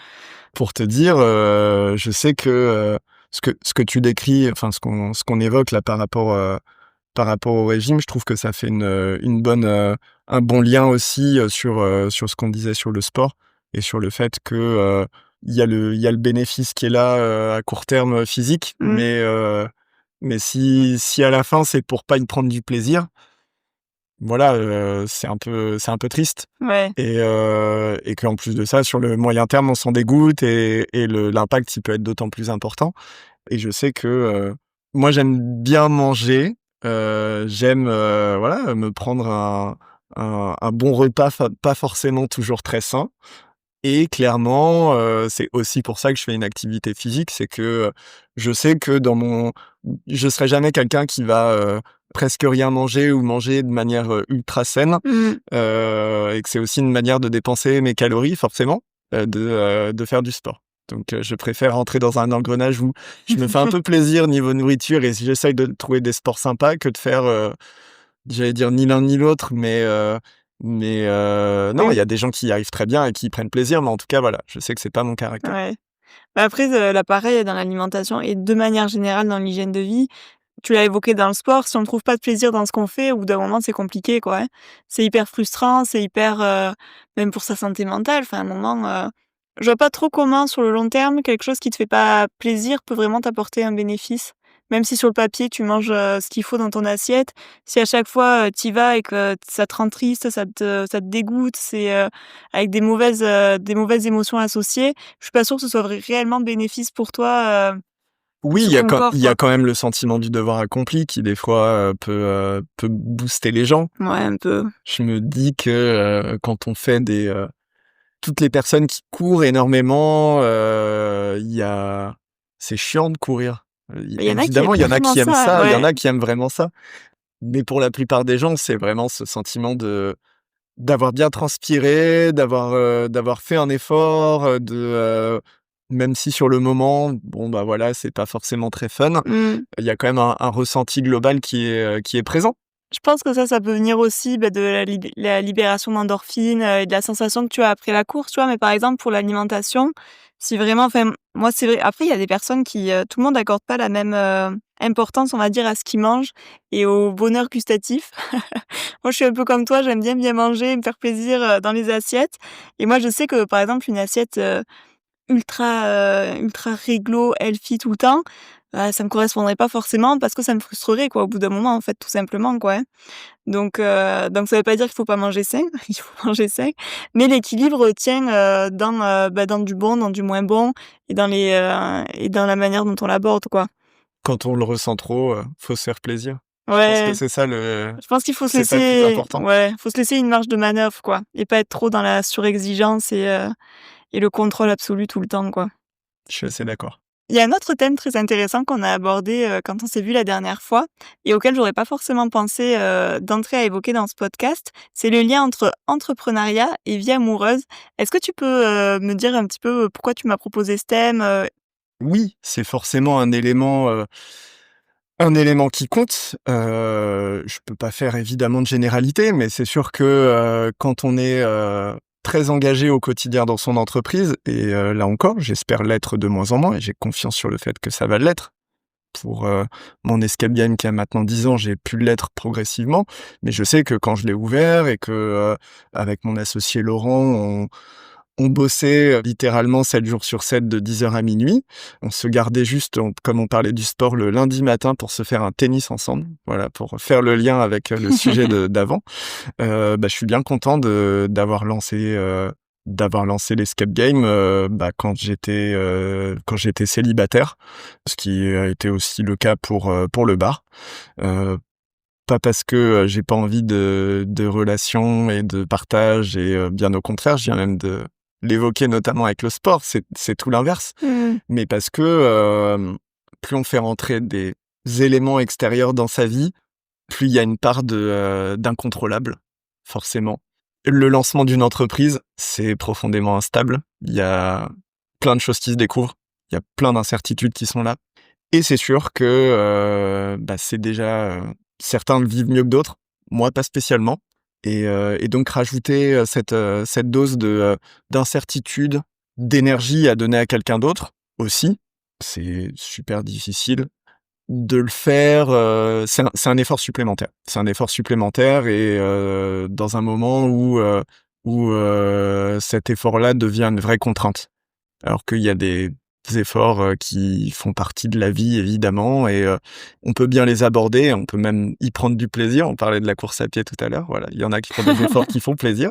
Pour te dire, je sais que, ce que tu décris, enfin ce qu'on évoque là par rapport au régime, je trouve que ça fait une bonne, un bon lien aussi, sur ce qu'on disait sur le sport et sur le fait que, il y a le bénéfice qui est là, à court terme, physique, mmh, mais si à la fin c'est pour pas y prendre du plaisir, voilà, c'est un peu triste Ouais. et qu'en plus de ça, sur le moyen terme, on s'en dégoûte et l'impact, il peut être d'autant plus important et je sais que, moi, j'aime bien manger, j'aime, voilà, me prendre un bon repas, pas forcément toujours très sain et clairement, c'est aussi pour ça que je fais une activité physique. C'est que, je sais que je serai jamais quelqu'un qui va, presque rien manger ou manger de manière, ultra saine, Mmh. et que c'est aussi une manière de dépenser mes calories forcément, de faire du sport. Donc, je préfère rentrer dans un engrenage où je me fais un peu plaisir niveau nourriture et si j'essaye de trouver des sports sympas que de faire, j'allais dire ni l'un ni l'autre, non, il y Oui, a des gens qui y arrivent très bien et qui y prennent plaisir, mais en tout cas, voilà, je sais que c'est pas mon caractère. ouais. Bah, après, là, pareil, dans l'alimentation et de manière générale dans l'hygiène de vie, tu l'as évoqué dans le sport, si on ne trouve pas de plaisir dans ce qu'on fait, au bout d'un moment, c'est compliqué, quoi, hein. C'est hyper frustrant, c'est hyper, même pour sa santé mentale, enfin, à un moment, je vois pas trop comment, sur le long terme, quelque chose qui te fait pas plaisir peut vraiment t'apporter un bénéfice. Même si sur le papier, tu manges, ce qu'il faut dans ton assiette, si à chaque fois, tu y vas et que ça te rend triste, ça te dégoûte, c'est, avec des mauvaises émotions associées, je suis pas sûre que ce soit réellement bénéfice pour toi, Oui, sur ton corps, il y quoi. a quand même le sentiment du devoir accompli qui, des fois, peut booster les gens. Ouais, un peu. Je me dis que, quand on fait toutes les personnes qui courent énormément, il y a c'est chiant de courir. Mais il y en a qui Évidemment, aiment il y en a vraiment qui aiment ça, ça, il y en ouais. a qui aiment vraiment ça, mais pour la plupart des gens, c'est vraiment ce sentiment d'avoir bien transpiré, d'avoir fait un effort, même si sur le moment, bon, bah, voilà, c'est pas forcément très fun, Mmh. il y a quand même un ressenti global qui est présent. Je pense que ça peut venir aussi, bah, de la libération d'endorphines, et de la sensation que tu as après la course, tu vois? Mais par exemple, pour l'alimentation, si vraiment enfin, moi, c'est vrai après, il y a des personnes qui, tout le monde n'accorde pas la même, importance, on va dire, à ce qu'ils mangent et au bonheur gustatif. Moi, je suis un peu comme toi, j'aime bien manger, me faire plaisir, dans les assiettes et moi, je sais que, par exemple, une assiette, ultra réglo, healthy tout le temps, ça me correspondrait pas forcément parce que ça me frustrerait, quoi, au bout d'un moment, en fait, tout simplement, quoi, hein. Donc ça veut pas dire qu'il faut pas manger sain, il faut manger sain, mais l'équilibre tient, dans du bon, dans du moins bon et dans la manière dont on l'aborde, quoi. Quand on le ressent trop, faut se faire plaisir. Je pense que Ouais, c'est je pense qu'il faut se ça le plus laisser important. ouais, faut se laisser une marge de manœuvre, quoi et pas être trop dans la surexigence et le contrôle absolu tout le temps, quoi. Je suis assez d'accord. Il y a un autre thème très intéressant qu'on a abordé, quand on s'est vu la dernière fois et auquel j'aurais pas forcément pensé, d'entrée à évoquer dans ce podcast, c'est le lien entre entrepreneuriat et vie amoureuse. Est-ce que tu peux, me dire un petit peu, pourquoi tu m'as proposé ce thème, Oui, c'est forcément un élément qui compte. Je peux pas faire évidemment de généralité, mais c'est sûr que, quand on est, très engagé au quotidien dans son entreprise et là encore, j'espère l'être de moins en moins et j'ai confiance sur le fait que ça va l'être. Pour, mon escape game qui a maintenant 10 ans, j'ai pu l'être progressivement, mais je sais que quand je l'ai ouvert et que, avec mon associé Laurent, on bossait, littéralement 7 jours sur 7 de 10 heures à minuit. On se gardait juste, comme on parlait du sport, le lundi matin pour se faire un tennis ensemble, voilà, pour faire le lien avec, le sujet d'avant. Bah, je suis bien content d'avoir lancé l'escape game, bah, quand j'étais célibataire, ce qui a été aussi le cas pour le bar. Heu, Pas parce que, j'ai pas envie de relations et de partage et bien au contraire, je viens même de l'évoquer notamment avec le sport, c'est tout l'inverse. mmh, Mais parce que, plus on fait rentrer des éléments extérieurs dans sa vie, plus il y a une part d'incontrôlable, forcément. Le lancement d'une entreprise, c'est profondément instable. Il y a plein de choses qui se découvrent. Il y a plein d'incertitudes qui sont là. Et c'est sûr que, bah, c'est déjà, certains le vivent mieux que d'autres. Moi, pas spécialement. Et donc rajouter, cette dose d'incertitude, d'énergie à donner à quelqu'un d'autre aussi, c'est super difficile. De le faire, c'est un effort supplémentaire. C'est un effort supplémentaire et dans un moment où cet effort-là devient une vraie contrainte. Alors qu'il y a efforts, qui font partie de la vie évidemment et on peut bien les aborder, on peut même y prendre du plaisir. On parlait de la course à pied tout à l'heure, voilà, il y en a qui font des efforts qui font plaisir.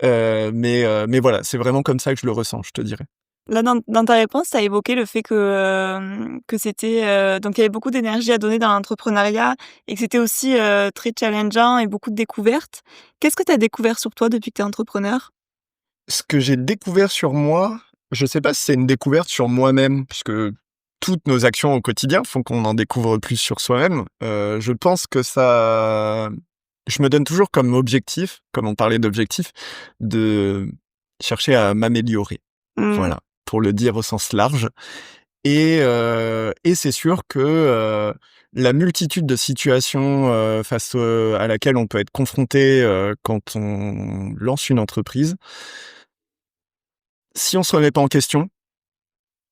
Mais voilà, c'est vraiment comme ça que je le ressens, je te dirais. Là, dans ta réponse, tu as évoqué le fait que c'était, donc il y avait beaucoup d'énergie à donner dans l'entrepreneuriat et que c'était aussi, très challengeant et beaucoup de découvertes. Qu'est-ce que tu as découvert sur toi depuis que tu es entrepreneur? Ce que j'ai découvert sur moi, je sais pas si c'est une découverte sur moi-même, puisque toutes nos actions au quotidien font qu'on en découvre plus sur soi-même. Je pense que ça je me donne toujours comme objectif, comme on parlait d'objectif, de chercher à m'améliorer. Mmh. Voilà, pour le dire au sens large et c'est sûr que, la multitude de situations, face, à laquelle on peut être confronté, quand on lance une entreprise, si on se remet pas en question,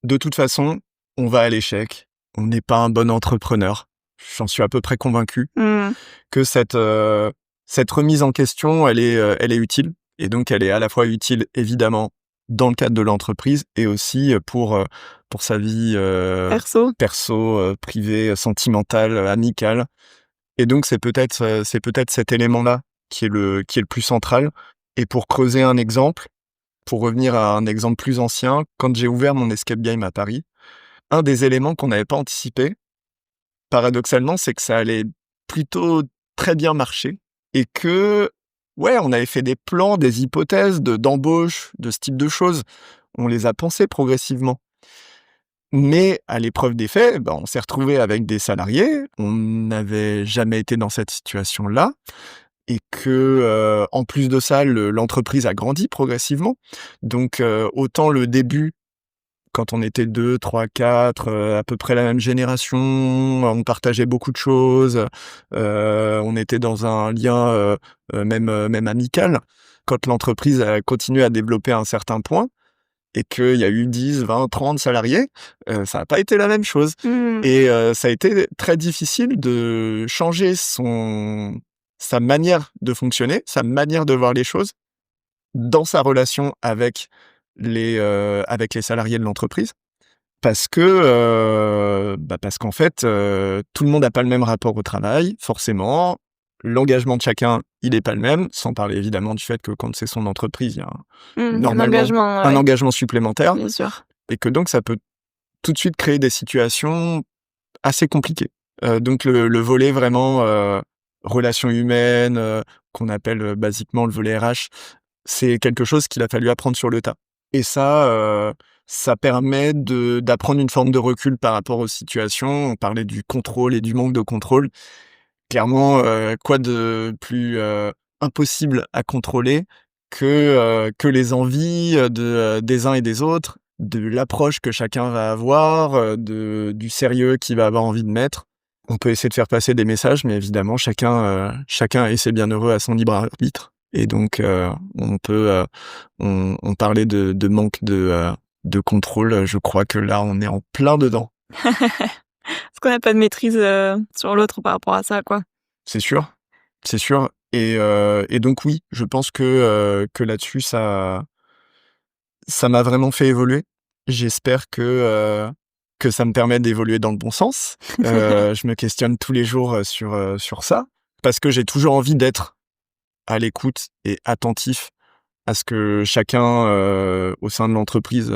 de toute façon, on va à l'échec. On n'est pas un bon entrepreneur. J'en suis à peu près convaincu Mmh. que cette remise en question, elle est utile et donc elle est à la fois utile, évidemment, dans le cadre de l'entreprise et aussi, pour sa vie, Perso? perso, privée, sentimentale, amicale et donc c'est peut-être cet élément-là qui est le plus central et pour creuser un exemple, pour revenir à un exemple plus ancien, quand j'ai ouvert mon escape game à Paris, un des éléments qu'on n'avait pas anticipé, paradoxalement, c'est que ça allait plutôt très bien marcher et que, ouais, on avait fait des plans, des hypothèses d'embauche, de ce type de choses. On les a pensées progressivement. Mais à l'épreuve des faits, bah, on s'est retrouvé avec des salariés, on n'avait jamais été dans cette situation-là et que, en plus de ça, l'entreprise a grandi progressivement. Donc, autant le début, quand on était 2, 3, 4, à peu près la même génération, on partageait beaucoup de choses, on était dans un lien, même amical. Quand l'entreprise a continué à développer à un certain point et qu'il y a eu 10, 20, 30 salariés, ça a pas été la même chose Mmh. et ça a été très difficile de changer sa manière de fonctionner, sa manière de voir les choses dans sa relation avec les salariés de l'entreprise. Parce que, parce qu'en fait, tout le monde n'a pas le même rapport au travail, forcément. L'engagement de chacun, il est pas le même, sans parler évidemment du fait que quand c'est son entreprise, il y a Un normalement engagement, un ouais, engagement supplémentaire bien sûr. et que donc ça peut tout de suite créer des situations assez compliquées. Donc le volet vraiment, relations humaines, qu'on appelle, basiquement le volet RH, c'est quelque chose qu'il a fallu apprendre sur le tas et ça permet d'apprendre une forme de recul par rapport aux situations. On parlait du contrôle et du manque de contrôle. Clairement, quoi de plus, impossible à contrôler que les envies, des uns et des autres, de l'approche que chacun va avoir, du sérieux qu'il va avoir envie de mettre. On peut essayer de faire passer des messages, mais évidemment chacun est ses bienheureux à son libre arbitre et donc on parlait de manque de contrôle, je crois que là, on est en plein dedans. Parce qu'on a pas de maîtrise, sur l'autre par rapport à ça, quoi. C'est sûr, c'est sûr et donc oui, je pense que là-dessus ça m'a vraiment fait évoluer. J'espère que ça me permet d'évoluer dans le bon sens. Je me questionne tous les jours, sur ça, parce que j'ai toujours envie d'être à l'écoute et attentif à ce que chacun, au sein de l'entreprise,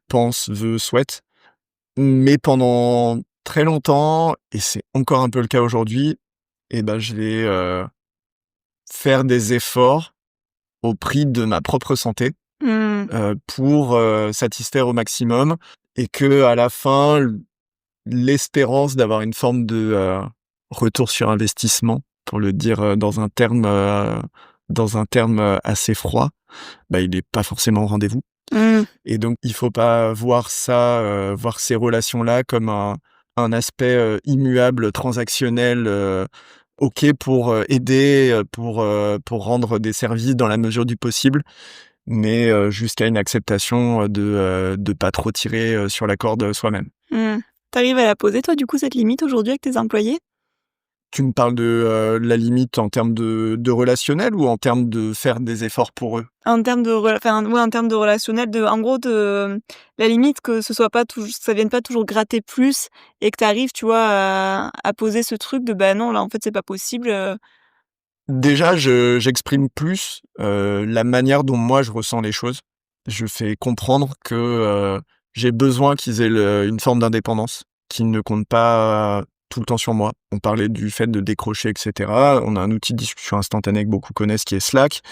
pense, veut, souhaite. Mais pendant très longtemps, et c'est encore un peu le cas aujourd'hui, et ben, je vais, faire des efforts au prix de ma propre santé, Mmh. pour, satisfaire au maximum et que à la fin, l'espérance d'avoir une forme de, retour sur investissement, pour le dire, dans un terme, assez froid, bah, il est pas forcément au rendez-vous Mmh. et donc il faut pas voir ça, voir ces relations-là comme un aspect, immuable, transactionnel, OK pour, aider, pour rendre des services dans la mesure du possible, mais jusqu'à une acceptation, de pas trop tirer, sur la corde, soi-même. Mmh. Tu arrives à la poser toi, du coup, cette limite aujourd'hui avec tes employés? Tu me parles de, la limite en termes de relationnel ou en termes de faire des efforts pour eux? En termes de ouais, en termes de relationnel, en gros, la limite que ce soit pas toujours, ça vienne pas toujours gratter plus et que tu arrives, tu vois, à poser ce truc de: «Bah, non, là, en fait, c'est pas possible», Déjà, j'exprime plus, la manière dont moi je ressens les choses. Je fais comprendre que, j'ai besoin qu'ils aient une forme d'indépendance, qu'ils ne comptent pas tout le temps sur moi. On parlait du fait de décrocher et cetera. On a un outil de discussion instantanée que beaucoup connaissent qui est Slack,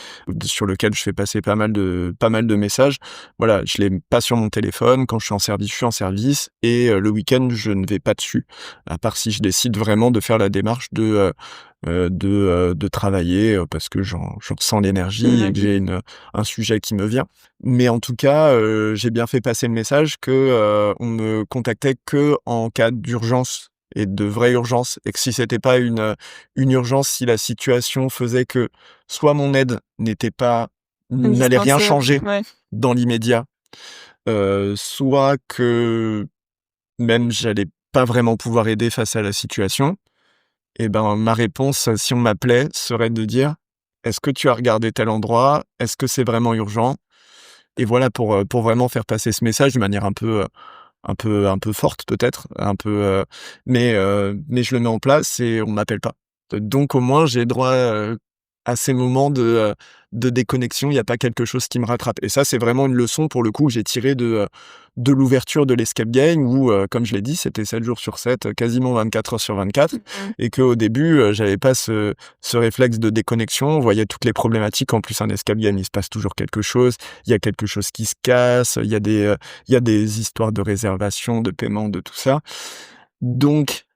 sur lequel je fais passer pas mal de messages. Voilà, je l'ai pas sur mon téléphone. Quand je suis en service, je suis en service et le week-end, je ne vais pas dessus, à part si je décide vraiment de faire la démarche de travailler, parce que j'en ressens l'énergie et que j'ai un sujet qui me vient. Mais en tout cas, j'ai bien fait passer le message que, on me contactait que en cas d'urgence et de vraie urgence et que si c'était pas une urgence, si la situation faisait que soit mon aide n'allait rien indispensable. changer Ouais. dans l'immédiat, soit que même j'allais pas vraiment pouvoir aider face à la situation, et ben, ma réponse, si on m'appelait, serait de dire: «Est-ce que tu as regardé tel endroit? Est-ce que c'est vraiment urgent?» Et voilà, pour vraiment faire passer ce message de manière un peu forte peut-être, mais je le mets en place et on m'appelle pas. Donc au moins j'ai droit, à ces moments de déconnexion, il y a pas quelque chose qui me rattrape et ça, c'est vraiment une leçon pour le coup que j'ai tirée de l'ouverture de l'escape game où, comme je l'ai dit, c'était 7 jours sur 7, quasiment 24 heures sur 24 Mmh. et qu'au début, j'avais pas ce réflexe de déconnexion. On voyait toutes les problématiques. En plus, un escape game, il se passe toujours quelque chose. Il y a quelque chose qui se casse, il y a des histoires de réservation, de paiement, de tout ça. Donc,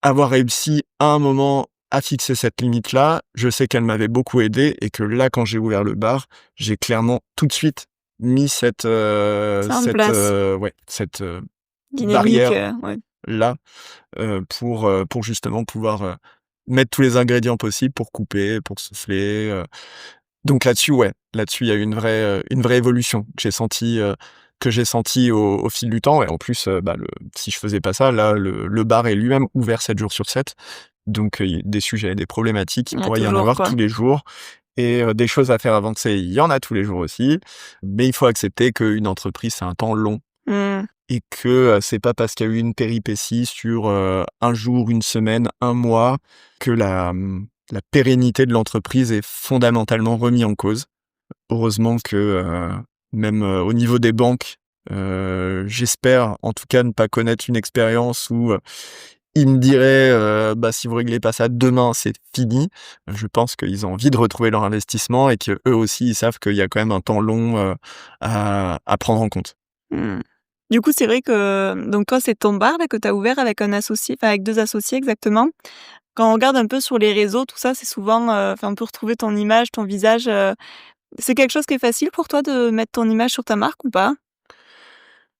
avoir réussi à un moment à fixer cette limite-là, je sais qu'elle m'avait beaucoup aidé et que là, quand j'ai ouvert le bar, j'ai clairement tout de suite mis Ça en place. cette Dynamique, barrière-là, ouais. pour justement pouvoir, mettre tous les ingrédients possibles pour couper, pour souffler, donc là-dessus, ouais, là-dessus, il y a eu une vraie évolution que j'ai sentie au fil du temps et en plus, si je faisais pas ça, là, le bar est lui-même ouvert 7 jours sur 7. Donc, des sujets, des problématiques, il Il y a pourrait y en toujours, avoir quoi. tous les jours et des choses à faire avancer, il y en a tous les jours aussi. Mais il faut accepter qu'une entreprise, c'est un temps long Mmh. et que, c'est pas parce qu'il y a eu une péripétie sur, 1 jour, 1 semaine, 1 mois que la pérennité de l'entreprise est fondamentalement remis en cause. Heureusement que, même, au niveau des banques, j'espère en tout cas ne pas connaître une expérience où, ils me diraient, «Bah, si vous réglez pas ça demain, c'est fini». Je pense qu'ils ont envie de retrouver leur investissement et qu'eux aussi, ils savent qu'il y a quand même un temps long, à prendre en compte. Mmh. Du coup, c'est vrai que donc toi, c'est ton bar là que tu as ouvert avec un associé, enfin avec 2 associés exactement. Quand on regarde un peu sur les réseaux, tout ça, c'est souvent, enfin on peut retrouver ton image, ton visage, c'est quelque chose qui est facile pour toi de mettre ton image sur ta marque ou pas?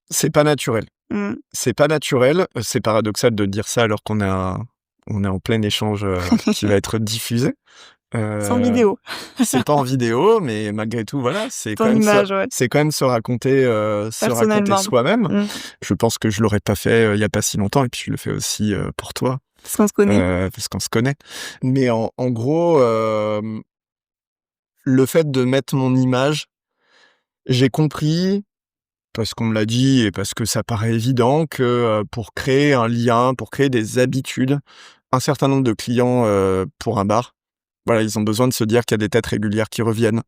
C'est pas naturel. Mmh. C'est pas naturel, c'est paradoxal de dire ça alors qu'on est en plein échange, qui va être diffusé. Sans Heu, vidéo. c'est pas en vidéo, mais malgré tout, voilà, c'est quand Ton même image, ouais, se raconter personnellement. soi-même. Mmh. Je pense que je l'aurais pas fait, il y a pas si longtemps et puis je le fais aussi, pour toi, Parce qu'on se connaît. parce qu'on se connaît. Mais en gros, le fait de mettre mon image, j'ai compris, parce qu'on me l'a dit et parce que ça paraît évident que, pour créer un lien, pour créer des habitudes, un certain nombre de clients, pour un bar, voilà, ils ont besoin de se dire qu'il y a des têtes régulières qui reviennent,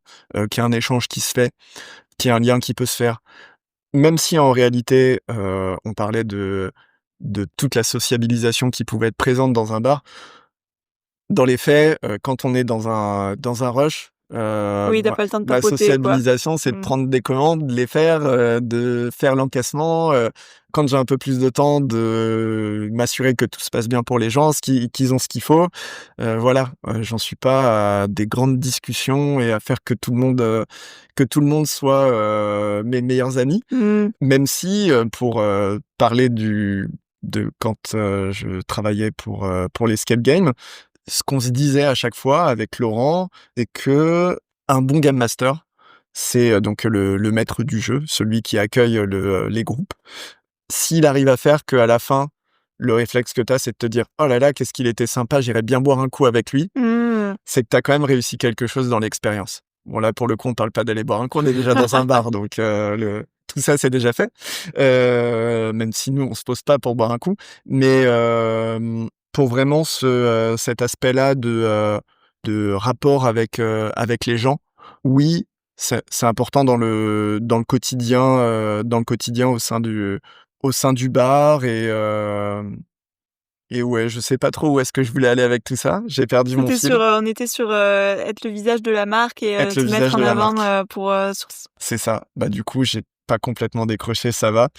qu'il y a un échange qui se fait, qu'il y a un lien qui peut se faire. Même si en réalité, on parlait de toute la sociabilisation qui pouvait être présente dans un bar, dans les faits, quand on est dans un rush, Oui, tu pas le temps de ma papoter, quoi. sociabilisation, c'est de Mmh. prendre des commandes, de les faire, de faire l'encaissement, quand j'ai un peu plus de temps, de m'assurer que tout se passe bien pour les gens, qu'ils ont ce qu'il faut. Voilà, j'en suis pas à des grandes discussions et à faire que tout le monde soit, mes meilleurs amis. Mmh. Même si, pour, parler de quand, je travaillais pour l'Escape Game, ce qu'on se disait à chaque fois avec Laurent, c'est qu'un bon game master, c'est, donc le maître du jeu, celui qui accueille les groupes. S'il arrive à faire qu'à la fin, le réflexe que tu as, c'est de te dire: «Oh là là, qu'est-ce qu'il était sympa, j'irais bien boire un coup avec lui», Mmh. c'est que tu as quand même réussi quelque chose dans l'expérience. Bon là, pour le coup, on parle pas d'aller boire un coup, on est déjà dans un bar, donc tout ça, c'est déjà fait. Même si nous, on se pose pas pour boire un coup. Mais pour vraiment cet aspect-là de rapport avec les gens, oui, c'est important dans le quotidien au sein du bar et ouais, je sais pas trop où est-ce que je voulais aller avec tout ça. J'ai perdu mon fil. On était sur, être le visage de la marque et Être le te mettre visage en de la avant, marque. pour, sur C'est ça. Bah, du coup, j'ai pas complètement décroché, ça va.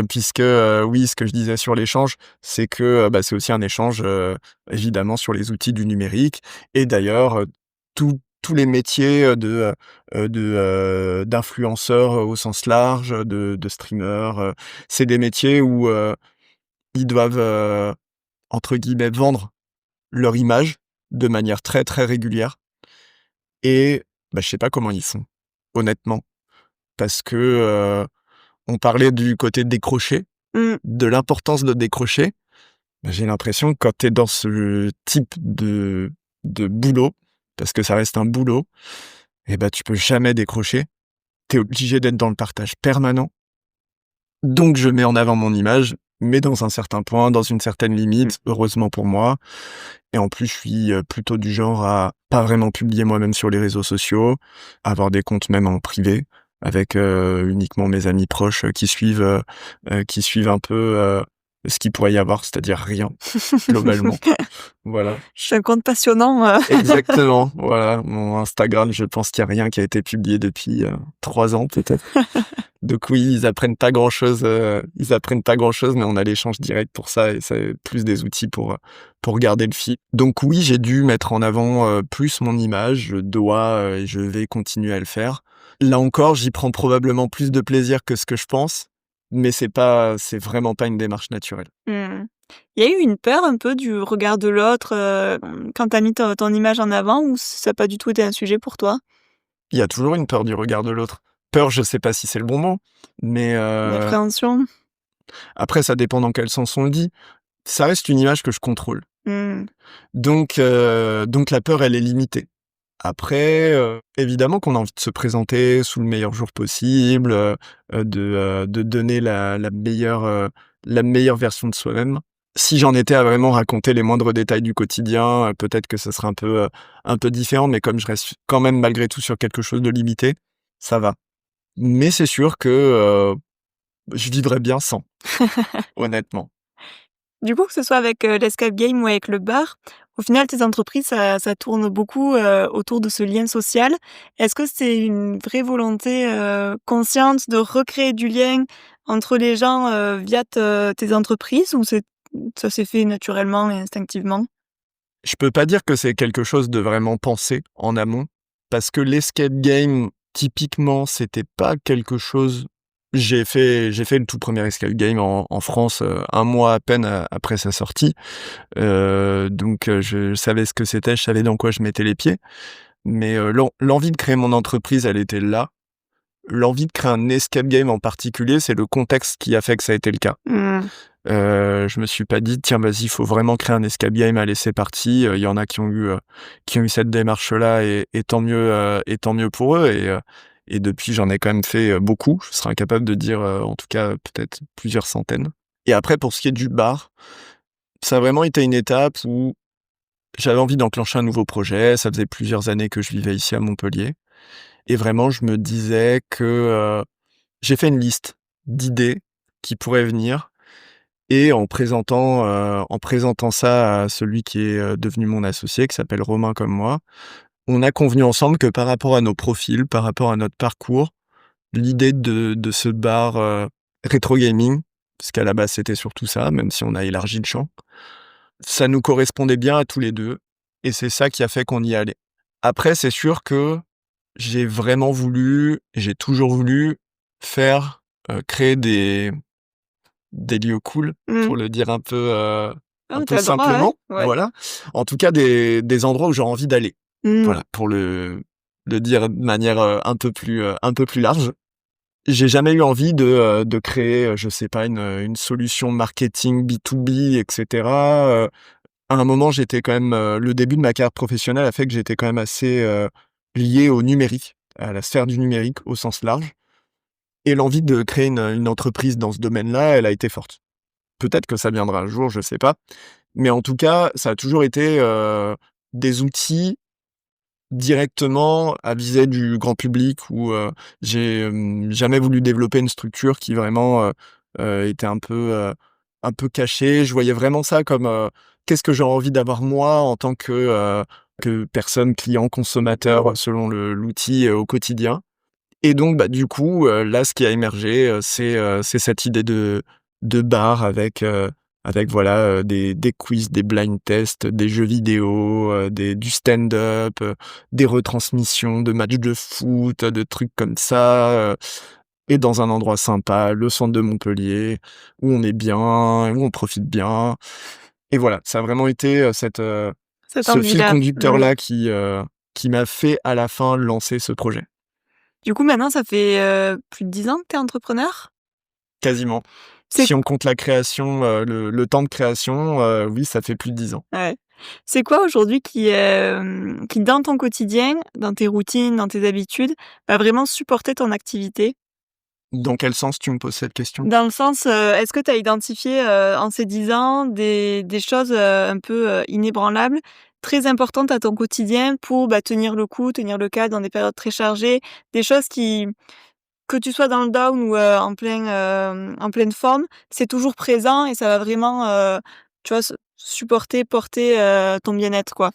Puisque, oui, ce que je disais sur l'échange, c'est que, bah, c'est aussi un échange, évidemment sur les outils du numérique et d'ailleurs, tous les métiers, d'influenceurs, au sens large, de streamers, c'est des métiers où, ils doivent, entre guillemets «vendre» leur image de manière très, très régulière et bah, je sais pas comment ils font, honnêtement. Parce que, on parlait du côté décroché, mmh, de l'importance de décrocher. Bah, j'ai l'impression que quand tu es dans ce type de boulot, parce que ça reste un boulot et bah, tu peux jamais décrocher. Tu es obligé d'être dans le partage permanent. Donc je mets en avant mon image, mais dans un certain point, dans une certaine limite, heureusement pour moi. Et en plus, je suis, plutôt du genre à pas vraiment publier moi-même sur les réseaux sociaux, avoir des comptes même en privé avec, uniquement mes amis proches, qui suivent un peu, ce qu'il pourrait y avoir, c'est-à-dire rien, globalement. Voilà. c'est un compte passionnant, Exactement, voilà. Mon Instagram, je pense qu'il y a rien qui a été publié depuis, 3 ans peut-être. Donc oui, ils apprennent pas grand-chose, mais on a l'échange direct pour ça et c'est plus des outils pour garder le fil. Donc oui, j'ai dû mettre en avant, plus mon image, je dois, et je vais continuer à le faire. Là encore, j'y prends probablement plus de plaisir que ce que je pense, mais c'est vraiment pas une démarche naturelle. Mmh. Il y a eu une peur un peu du regard de l'autre, quand tu as mis ton image en avant ou ça a pas du tout été un sujet pour toi? Il y a toujours une peur du regard de l'autre. Peur, je sais pas si c'est le bon mot, mais L'appréhension? après ça dépend dans quel sens on le dit. Ça reste une image que je contrôle. Mmh. Donc la peur, elle est limitée. Après, évidemment qu'on a envie de se présenter sous le meilleur jour possible, de donner la meilleure version de soi-même. Si j'en étais à vraiment raconter les moindres détails du quotidien, peut-être que ce serait un peu différent, mais comme je reste quand même malgré tout sur quelque chose de limité, ça va. Mais c'est sûr que, je vivrais bien sans, honnêtement. Du coup, que ce soit avec, l'escape game ou avec le bar, au final tes entreprises ça tourne beaucoup, autour de ce lien social. Est-ce que c'est une vraie volonté, consciente de recréer du lien entre les gens, via tes entreprises ou ça s'est fait naturellement et instinctivement? Je peux pas dire que c'est quelque chose de vraiment pensé en amont, parce que l'escape game, typiquement, c'était pas quelque chose. J'ai fait le tout premier escape game en France, 1 mois à peine après sa sortie, donc je savais ce que c'était, je savais dans quoi je mettais les pieds, mais l'envie de créer mon entreprise, elle était là. L'envie de créer un escape game en particulier, c'est le contexte qui a fait que ça a été le cas. Mmh. Je me suis pas dit: «Tiens, vas-y, il faut vraiment créer un escape game, allez, c'est parti». Il y en a qui ont eu cette démarche-là et tant mieux pour eux et depuis, j'en ai quand même fait, beaucoup. Je serais incapable de dire, en tout cas, peut-être plusieurs centaines et après pour ce qui est du bar, ça a vraiment été une étape où j'avais envie d'enclencher un nouveau projet. Ça faisait plusieurs années que je vivais ici à Montpellier et vraiment je me disais que, j'ai fait une liste d'idées qui pourraient venir et en présentant ça à celui qui est, devenu mon associé, qui s'appelle Romain comme moi, on a convenu ensemble que par rapport à nos profils, par rapport à notre parcours, l'idée de ce bar, rétro gaming, parce qu'à la base c'était surtout ça, même si on a élargi le champ, ça nous correspondait bien à tous les 2 et c'est ça qui a fait qu'on y allait. Après c'est sûr que j'ai toujours voulu faire, créer des lieux cool, Mmh. pour le dire Ah un mais tu peu as le droit, ouais, simplement, ouais. voilà. En tout cas des endroits où j'ai envie d'aller. Mmh. Voilà, pour le dire de manière, un peu plus large. J'ai jamais eu envie de créer, je sais pas, une solution marketing B2B et cetera. À un moment, j'étais quand même, le début de ma carrière professionnelle a fait que j'étais quand même assez, lié au numérique, à la sphère du numérique au sens large et l'envie de créer une entreprise dans ce domaine-là, elle a été forte. Peut-être que ça viendra un jour, je sais pas, mais en tout cas, ça a toujours été, des outils directement à visée du grand public où, j'ai, jamais voulu développer une structure qui vraiment, était un peu cachée. Je voyais vraiment ça comme, qu'est-ce que j'aurais envie d'avoir moi en tant que personne, client, consommateur, selon l'outil, au quotidien et donc bah, du coup, là, ce qui a émergé, c'est cette idée de bar avec voilà, des quiz, des blind tests, des jeux vidéo, du stand-up, des retransmissions de matchs de foot, de trucs comme ça, et dans un endroit sympa, le centre de Montpellier, où on est bien, où on profite bien et voilà, ça a vraiment été, Cette ce fil envie-là. Mmh. conducteur-là qui m'a fait à la fin lancer ce projet. Du coup, maintenant, ça fait, plus de 10 ans que tu es entrepreneur? Quasiment. C'est Si on compte la création, le temps de création, oui, ça fait plus de 10 ans. Ouais. C'est quoi aujourd'hui qui dans ton quotidien, dans tes routines, dans tes habitudes, va vraiment supporter ton activité? Dans quel sens tu me poses cette question? Dans le sens, est-ce que tu as identifié, en ces 10 ans des choses, un peu, inébranlables, très importantes à ton quotidien pour, bah, tenir le coup, tenir le cap dans des périodes très chargées? Des choses qui que tu sois dans le down ou, en pleine forme, c'est toujours présent et ça va vraiment, tu vois, supporter, porter, ton bien-être, quoi?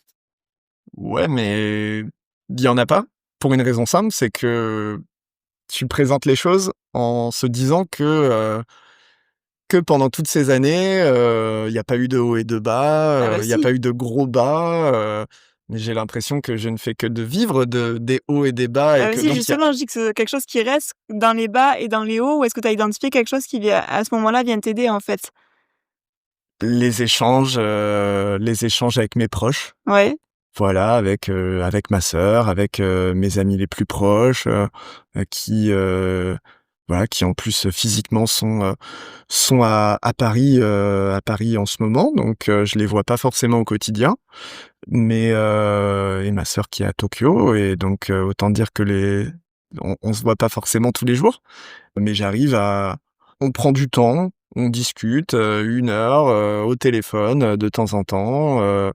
Ouais, mais il y en a pas, pour une raison simple, c'est que tu présentes les choses en se disant que pendant toutes ces années, il y a pas eu de haut et de Ah bas, bah, il y a pas si. eu de gros bas, mais j'ai l'impression que je ne fais que de vivre des hauts et des bas et Ah bah, que si, donc il y a justement, je dis que c'est quelque chose qui reste dans les bas et dans les hauts ou est-ce que tu as identifié quelque chose qui vient à ce moment-là, vient t'aider, en fait? les échanges avec mes proches. Ouais. Voilà, avec ma sœur, avec, mes amis les plus proches, qui, voilà, qui en plus, physiquement sont à Paris en ce moment, donc je les vois pas forcément au quotidien, mais et ma sœur qui est à Tokyo et donc autant dire que on se voit pas forcément tous les jours, mais on prend du temps, on discute, 1 heure, au téléphone, de temps en temps,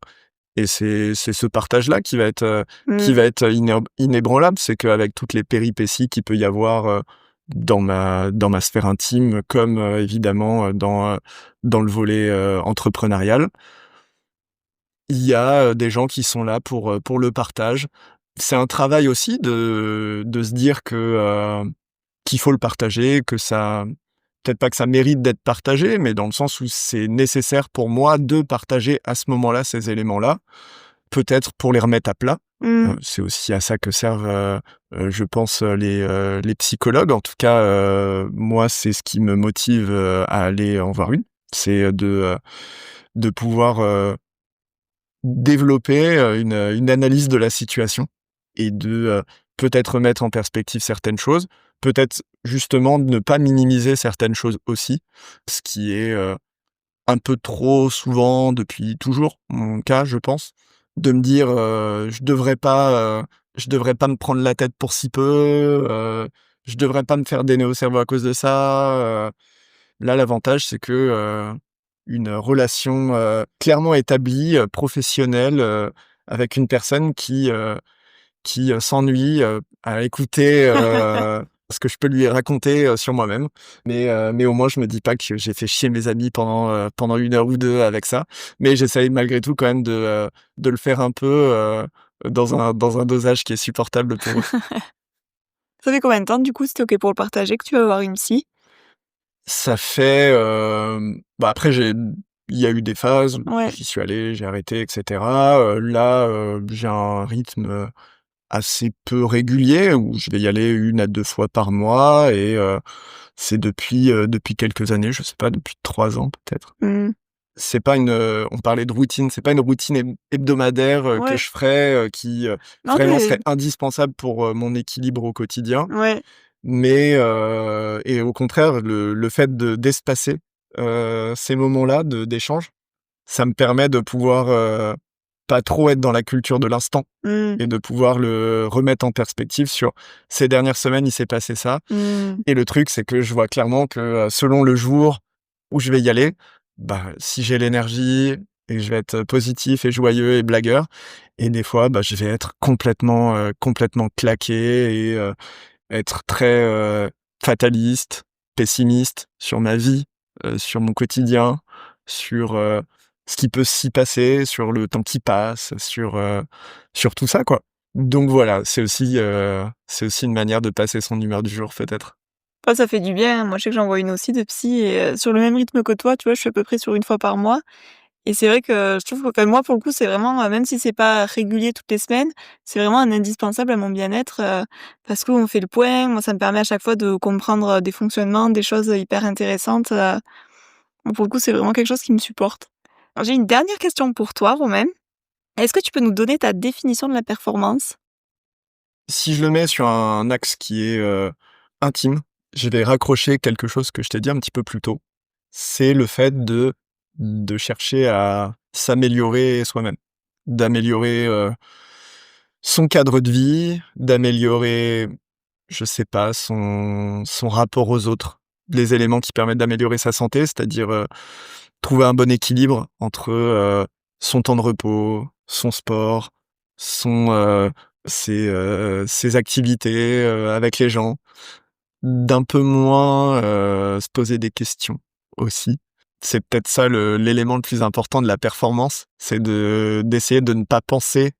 et c'est ce partage-là qui Mmh. va être inébranlable. C'est qu'avec toutes les péripéties qu'il peut y avoir, dans ma sphère intime comme, évidemment, dans le volet, entrepreneurial, il y a, des gens qui sont là pour le partage. C'est un travail aussi de se dire qu'il faut le partager, que ça peut-être pas que ça mérite d'être partagé, mais dans le sens où c'est nécessaire pour moi de partager à ce moment-là ces éléments-là. Peut-être pour les remettre à plat, Mmh. c'est aussi à ça que servent, je pense, les psychologues. En tout cas, moi, c'est ce qui me motive, à aller en voir une. C'est, de pouvoir, développer, une analyse de la situation et peut-être remettre en perspective certaines choses. Peut-être, justement, de ne pas minimiser certaines choses aussi, ce qui est, un peu trop souvent depuis toujours, mon cas, je pense, de me dire, je devrais pas me prendre la tête pour si peu, je devrais pas me faire des nœuds au cerveau à cause de ça, là, l'avantage, c'est que, une relation, clairement établie, professionnelle, avec une personne qui s'ennuie, à écouter, ce que je peux lui raconter, sur moi-même. Mais au moins je me dis pas que j'ai fait chier mes amis pendant 1 heure ou 2 avec ça. Mais j'essaye malgré tout quand même de le faire un peu, dans un dosage qui est supportable pour eux. Ça fait combien de temps, du coup, si tu OK pour le partager, que tu vas voir une psy? Ça fait, bah, après il y a eu des phases, Ouais. j'y suis allé, j'ai arrêté et cetera. Là, j'ai un rythme, assez peu régulier où je vais y aller 1 à 2 fois par mois et c'est depuis quelques années, je sais pas, depuis 3 ans peut-être. Mmh. C'est pas on parlait de routine, c'est pas une routine hebdomadaire, que Ouais. je ferais, qui, Non, vraiment tu serait indispensable pour, mon équilibre au quotidien. ouais. Mais et au contraire, le fait d'espacer, ces moments-là d'échange, ça me permet de pouvoir, pas trop être dans la culture de l'instant Mmh. et de pouvoir le remettre en perspective sur ces dernières semaines, il s'est passé ça Mmh. et le truc, c'est que je vois clairement que, selon le jour où je vais y aller, bah, si j'ai l'énergie et que je vais être positif et joyeux et blagueur et des fois, bah, je vais être complètement claqué et être très, fataliste, pessimiste sur ma vie, sur mon quotidien, sur, ce qui peut s'y passer, sur le temps qui passe, sur tout ça, quoi. Donc voilà, c'est aussi une manière de passer son humeur du jour, peut-être. Bah, ça fait du bien, hein. Moi, je sais que j'en vois une aussi de psy et sur le même rythme que toi, tu vois? Je suis à peu près sur une fois par mois et c'est vrai que je trouve que enfin, moi, pour le coup, c'est vraiment, même si c'est pas régulier toutes les semaines, c'est vraiment un indispensable à mon bien-être, parce qu'on fait le point. Moi, ça me permet à chaque fois de comprendre, des fonctionnements, des choses, hyper intéressantes, pour le coup, c'est vraiment quelque chose qui me supporte. Alors j'ai une dernière question pour toi, Romain. Est-ce que tu peux nous donner ta définition de la performance? Si je le mets sur un axe qui est, intime, je vais raccrocher quelque chose que je t'ai dit un petit peu plus tôt. C'est le fait de chercher à s'améliorer soi-même, d'améliorer, son cadre de vie, d'améliorer, je sais pas, son rapport aux autres, les éléments qui permettent d'améliorer sa santé, c'est-à-dire, trouver un bon équilibre entre, son temps de repos, son sport, son, ses activités, avec les gens, d'un peu moins, se poser des questions aussi. C'est peut-être ça l'élément le plus important de la performance, c'est d'essayer de ne pas penser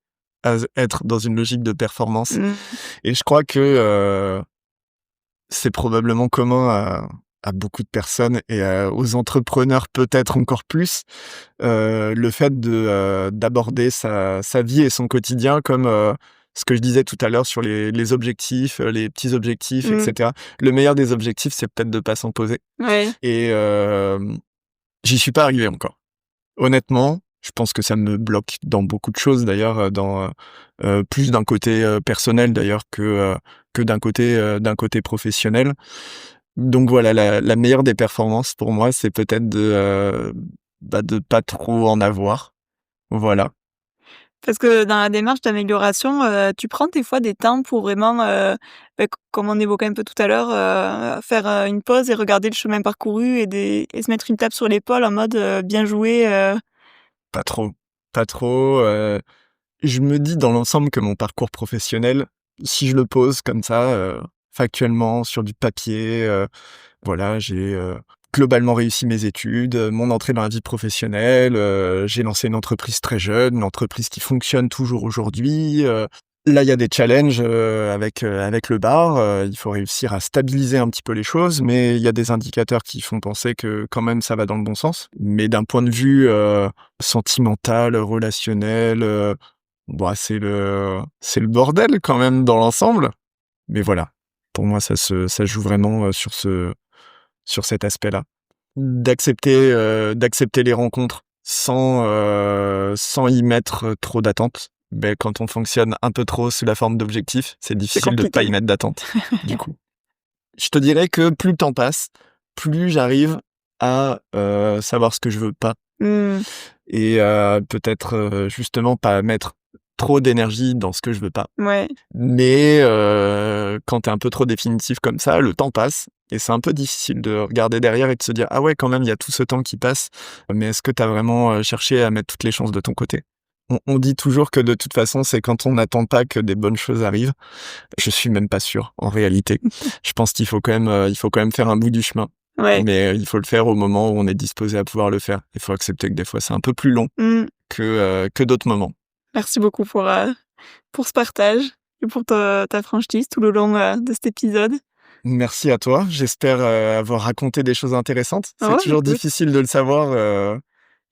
à être dans une logique de performance Mmh. et je crois que, c'est probablement commun à beaucoup de personnes et aux entrepreneurs peut-être encore plus, le fait d'aborder sa vie et son quotidien comme, ce que je disais tout à l'heure sur les objectifs, les petits objectifs et Mmh. cetera. Le meilleur des objectifs, c'est peut-être de pas s'en poser Ouais. et j'y suis pas arrivé encore. Honnêtement, je pense que ça me bloque dans beaucoup de choses d'ailleurs, plus d'un côté, personnel d'ailleurs que d'un côté professionnel. Donc voilà, la meilleure des performances pour moi, c'est peut-être de pas trop en avoir. Voilà. Parce que dans la démarche d'amélioration, tu prends des fois des temps pour vraiment, comme on évoquait un peu tout à l'heure, faire, une pause et regarder le chemin parcouru et se mettre une tape sur l'épaule en mode, «Bien joué», Pas trop, pas trop, je me dis dans l'ensemble que mon parcours professionnel, si je le pose comme ça, factuellement sur du papier, voilà, j'ai, globalement réussi mes études, mon entrée dans la vie professionnelle, j'ai lancé une entreprise très jeune, une entreprise qui fonctionne toujours aujourd'hui, là, il y a des challenges, avec le bar, il faut réussir à stabiliser un petit peu les choses, mais il y a des indicateurs qui font penser que quand même ça va dans le bon sens. Mais d'un point de vue, sentimental, relationnel, bah, c'est le bordel quand même dans l'ensemble. Mais voilà, pour moi ça joue vraiment, sur cet aspect-là. D'accepter les rencontres sans y mettre trop d'attentes. Beh, quand on fonctionne un peu trop sous la forme d'objectifs, c'est c'est difficile de pas y compliqué. mettre d'attente, du coup. Je te dirais que plus le temps passe, plus j'arrive à, savoir ce que je veux pas Mmh. et peut-être, justement pas mettre trop d'énergie dans ce que je veux pas. Ouais. Mais quand tu es un peu trop définitif comme ça, le temps passe et c'est un peu difficile de regarder derrière et de se dire: «Ah ouais, quand même, il y a tout ce temps qui passe, mais est-ce que tu as vraiment, cherché à mettre toutes les chances de ton côté?» On dit toujours que de toute façon, c'est quand on n'attend pas que des bonnes choses arrivent. Je suis même pas sûr, en réalité. Je pense qu'il faut quand même faire un bout du chemin, Ouais. mais il faut le faire au moment où on est disposé à pouvoir le faire. Il faut accepter que des fois, c'est un peu plus long Mmh. que d'autres moments. Merci beaucoup pour ce partage et pour ta franchise tout le long, de cet épisode. Merci à toi. J'espère, avoir raconté des choses intéressantes. C'est Ouais, toujours écoute, difficile de le savoir,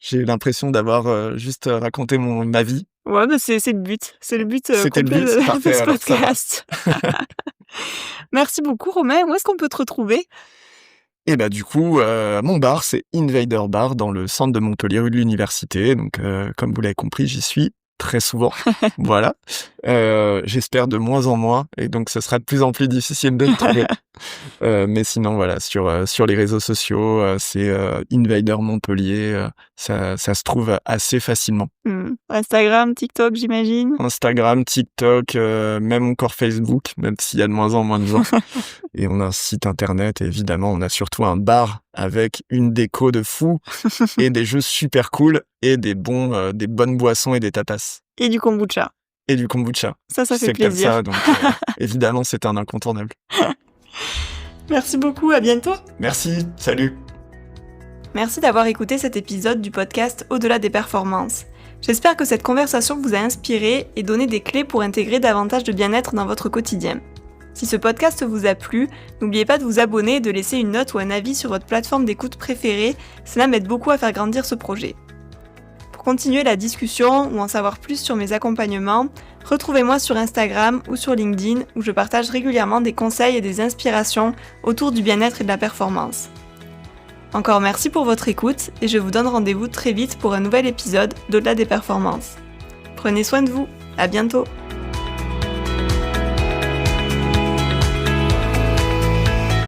j'ai l'impression d'avoir, juste, raconté ma vie. ouais, bah, c'est le but, C'était le complet but? de Parfait, ce alors ça va. podcast. Merci beaucoup Romain. Où est-ce qu'on peut te retrouver? Et bah, du coup, mon bar, c'est Invader Bar dans le centre de Montpellier, rue de l'Université. Donc, comme vous l'avez compris, j'y suis très souvent. Voilà. J'espère de moins en moins, et donc ce sera de plus en plus difficile de me trouver. Mais sinon, voilà, sur les réseaux sociaux, c'est Invader Montpellier, ça se trouve assez facilement. Instagram, TikTok, j'imagine. Instagram, TikTok, même encore Facebook, même s'il y a de moins en moins de gens. Et on a un site internet, et évidemment, on a surtout un bar avec une déco de fou et des jeux super cool et des bonnes boissons et des tapas. Et du kombucha. Et du kombucha. Ça fait C'est plaisir. comme ça, donc évidemment, c'est un incontournable. Merci beaucoup, à bientôt. Merci, salut. Merci d'avoir écouté cet épisode du podcast Au-delà des performances. J'espère que cette conversation vous a inspiré et donné des clés pour intégrer davantage de bien-être dans votre quotidien. Si ce podcast vous a plu, n'oubliez pas de vous abonner et de laisser une note ou un avis sur votre plateforme d'écoute préférée, cela m'aide beaucoup à faire grandir ce projet. Pour continuer la discussion ou en savoir plus sur mes accompagnements, retrouvez-moi sur Instagram ou sur LinkedIn où je partage régulièrement des conseils et des inspirations autour du bien-être et de la performance. Encore merci pour votre écoute et je vous donne rendez-vous très vite pour un nouvel épisode d'Au-delà des performances. Prenez soin de vous, à bientôt!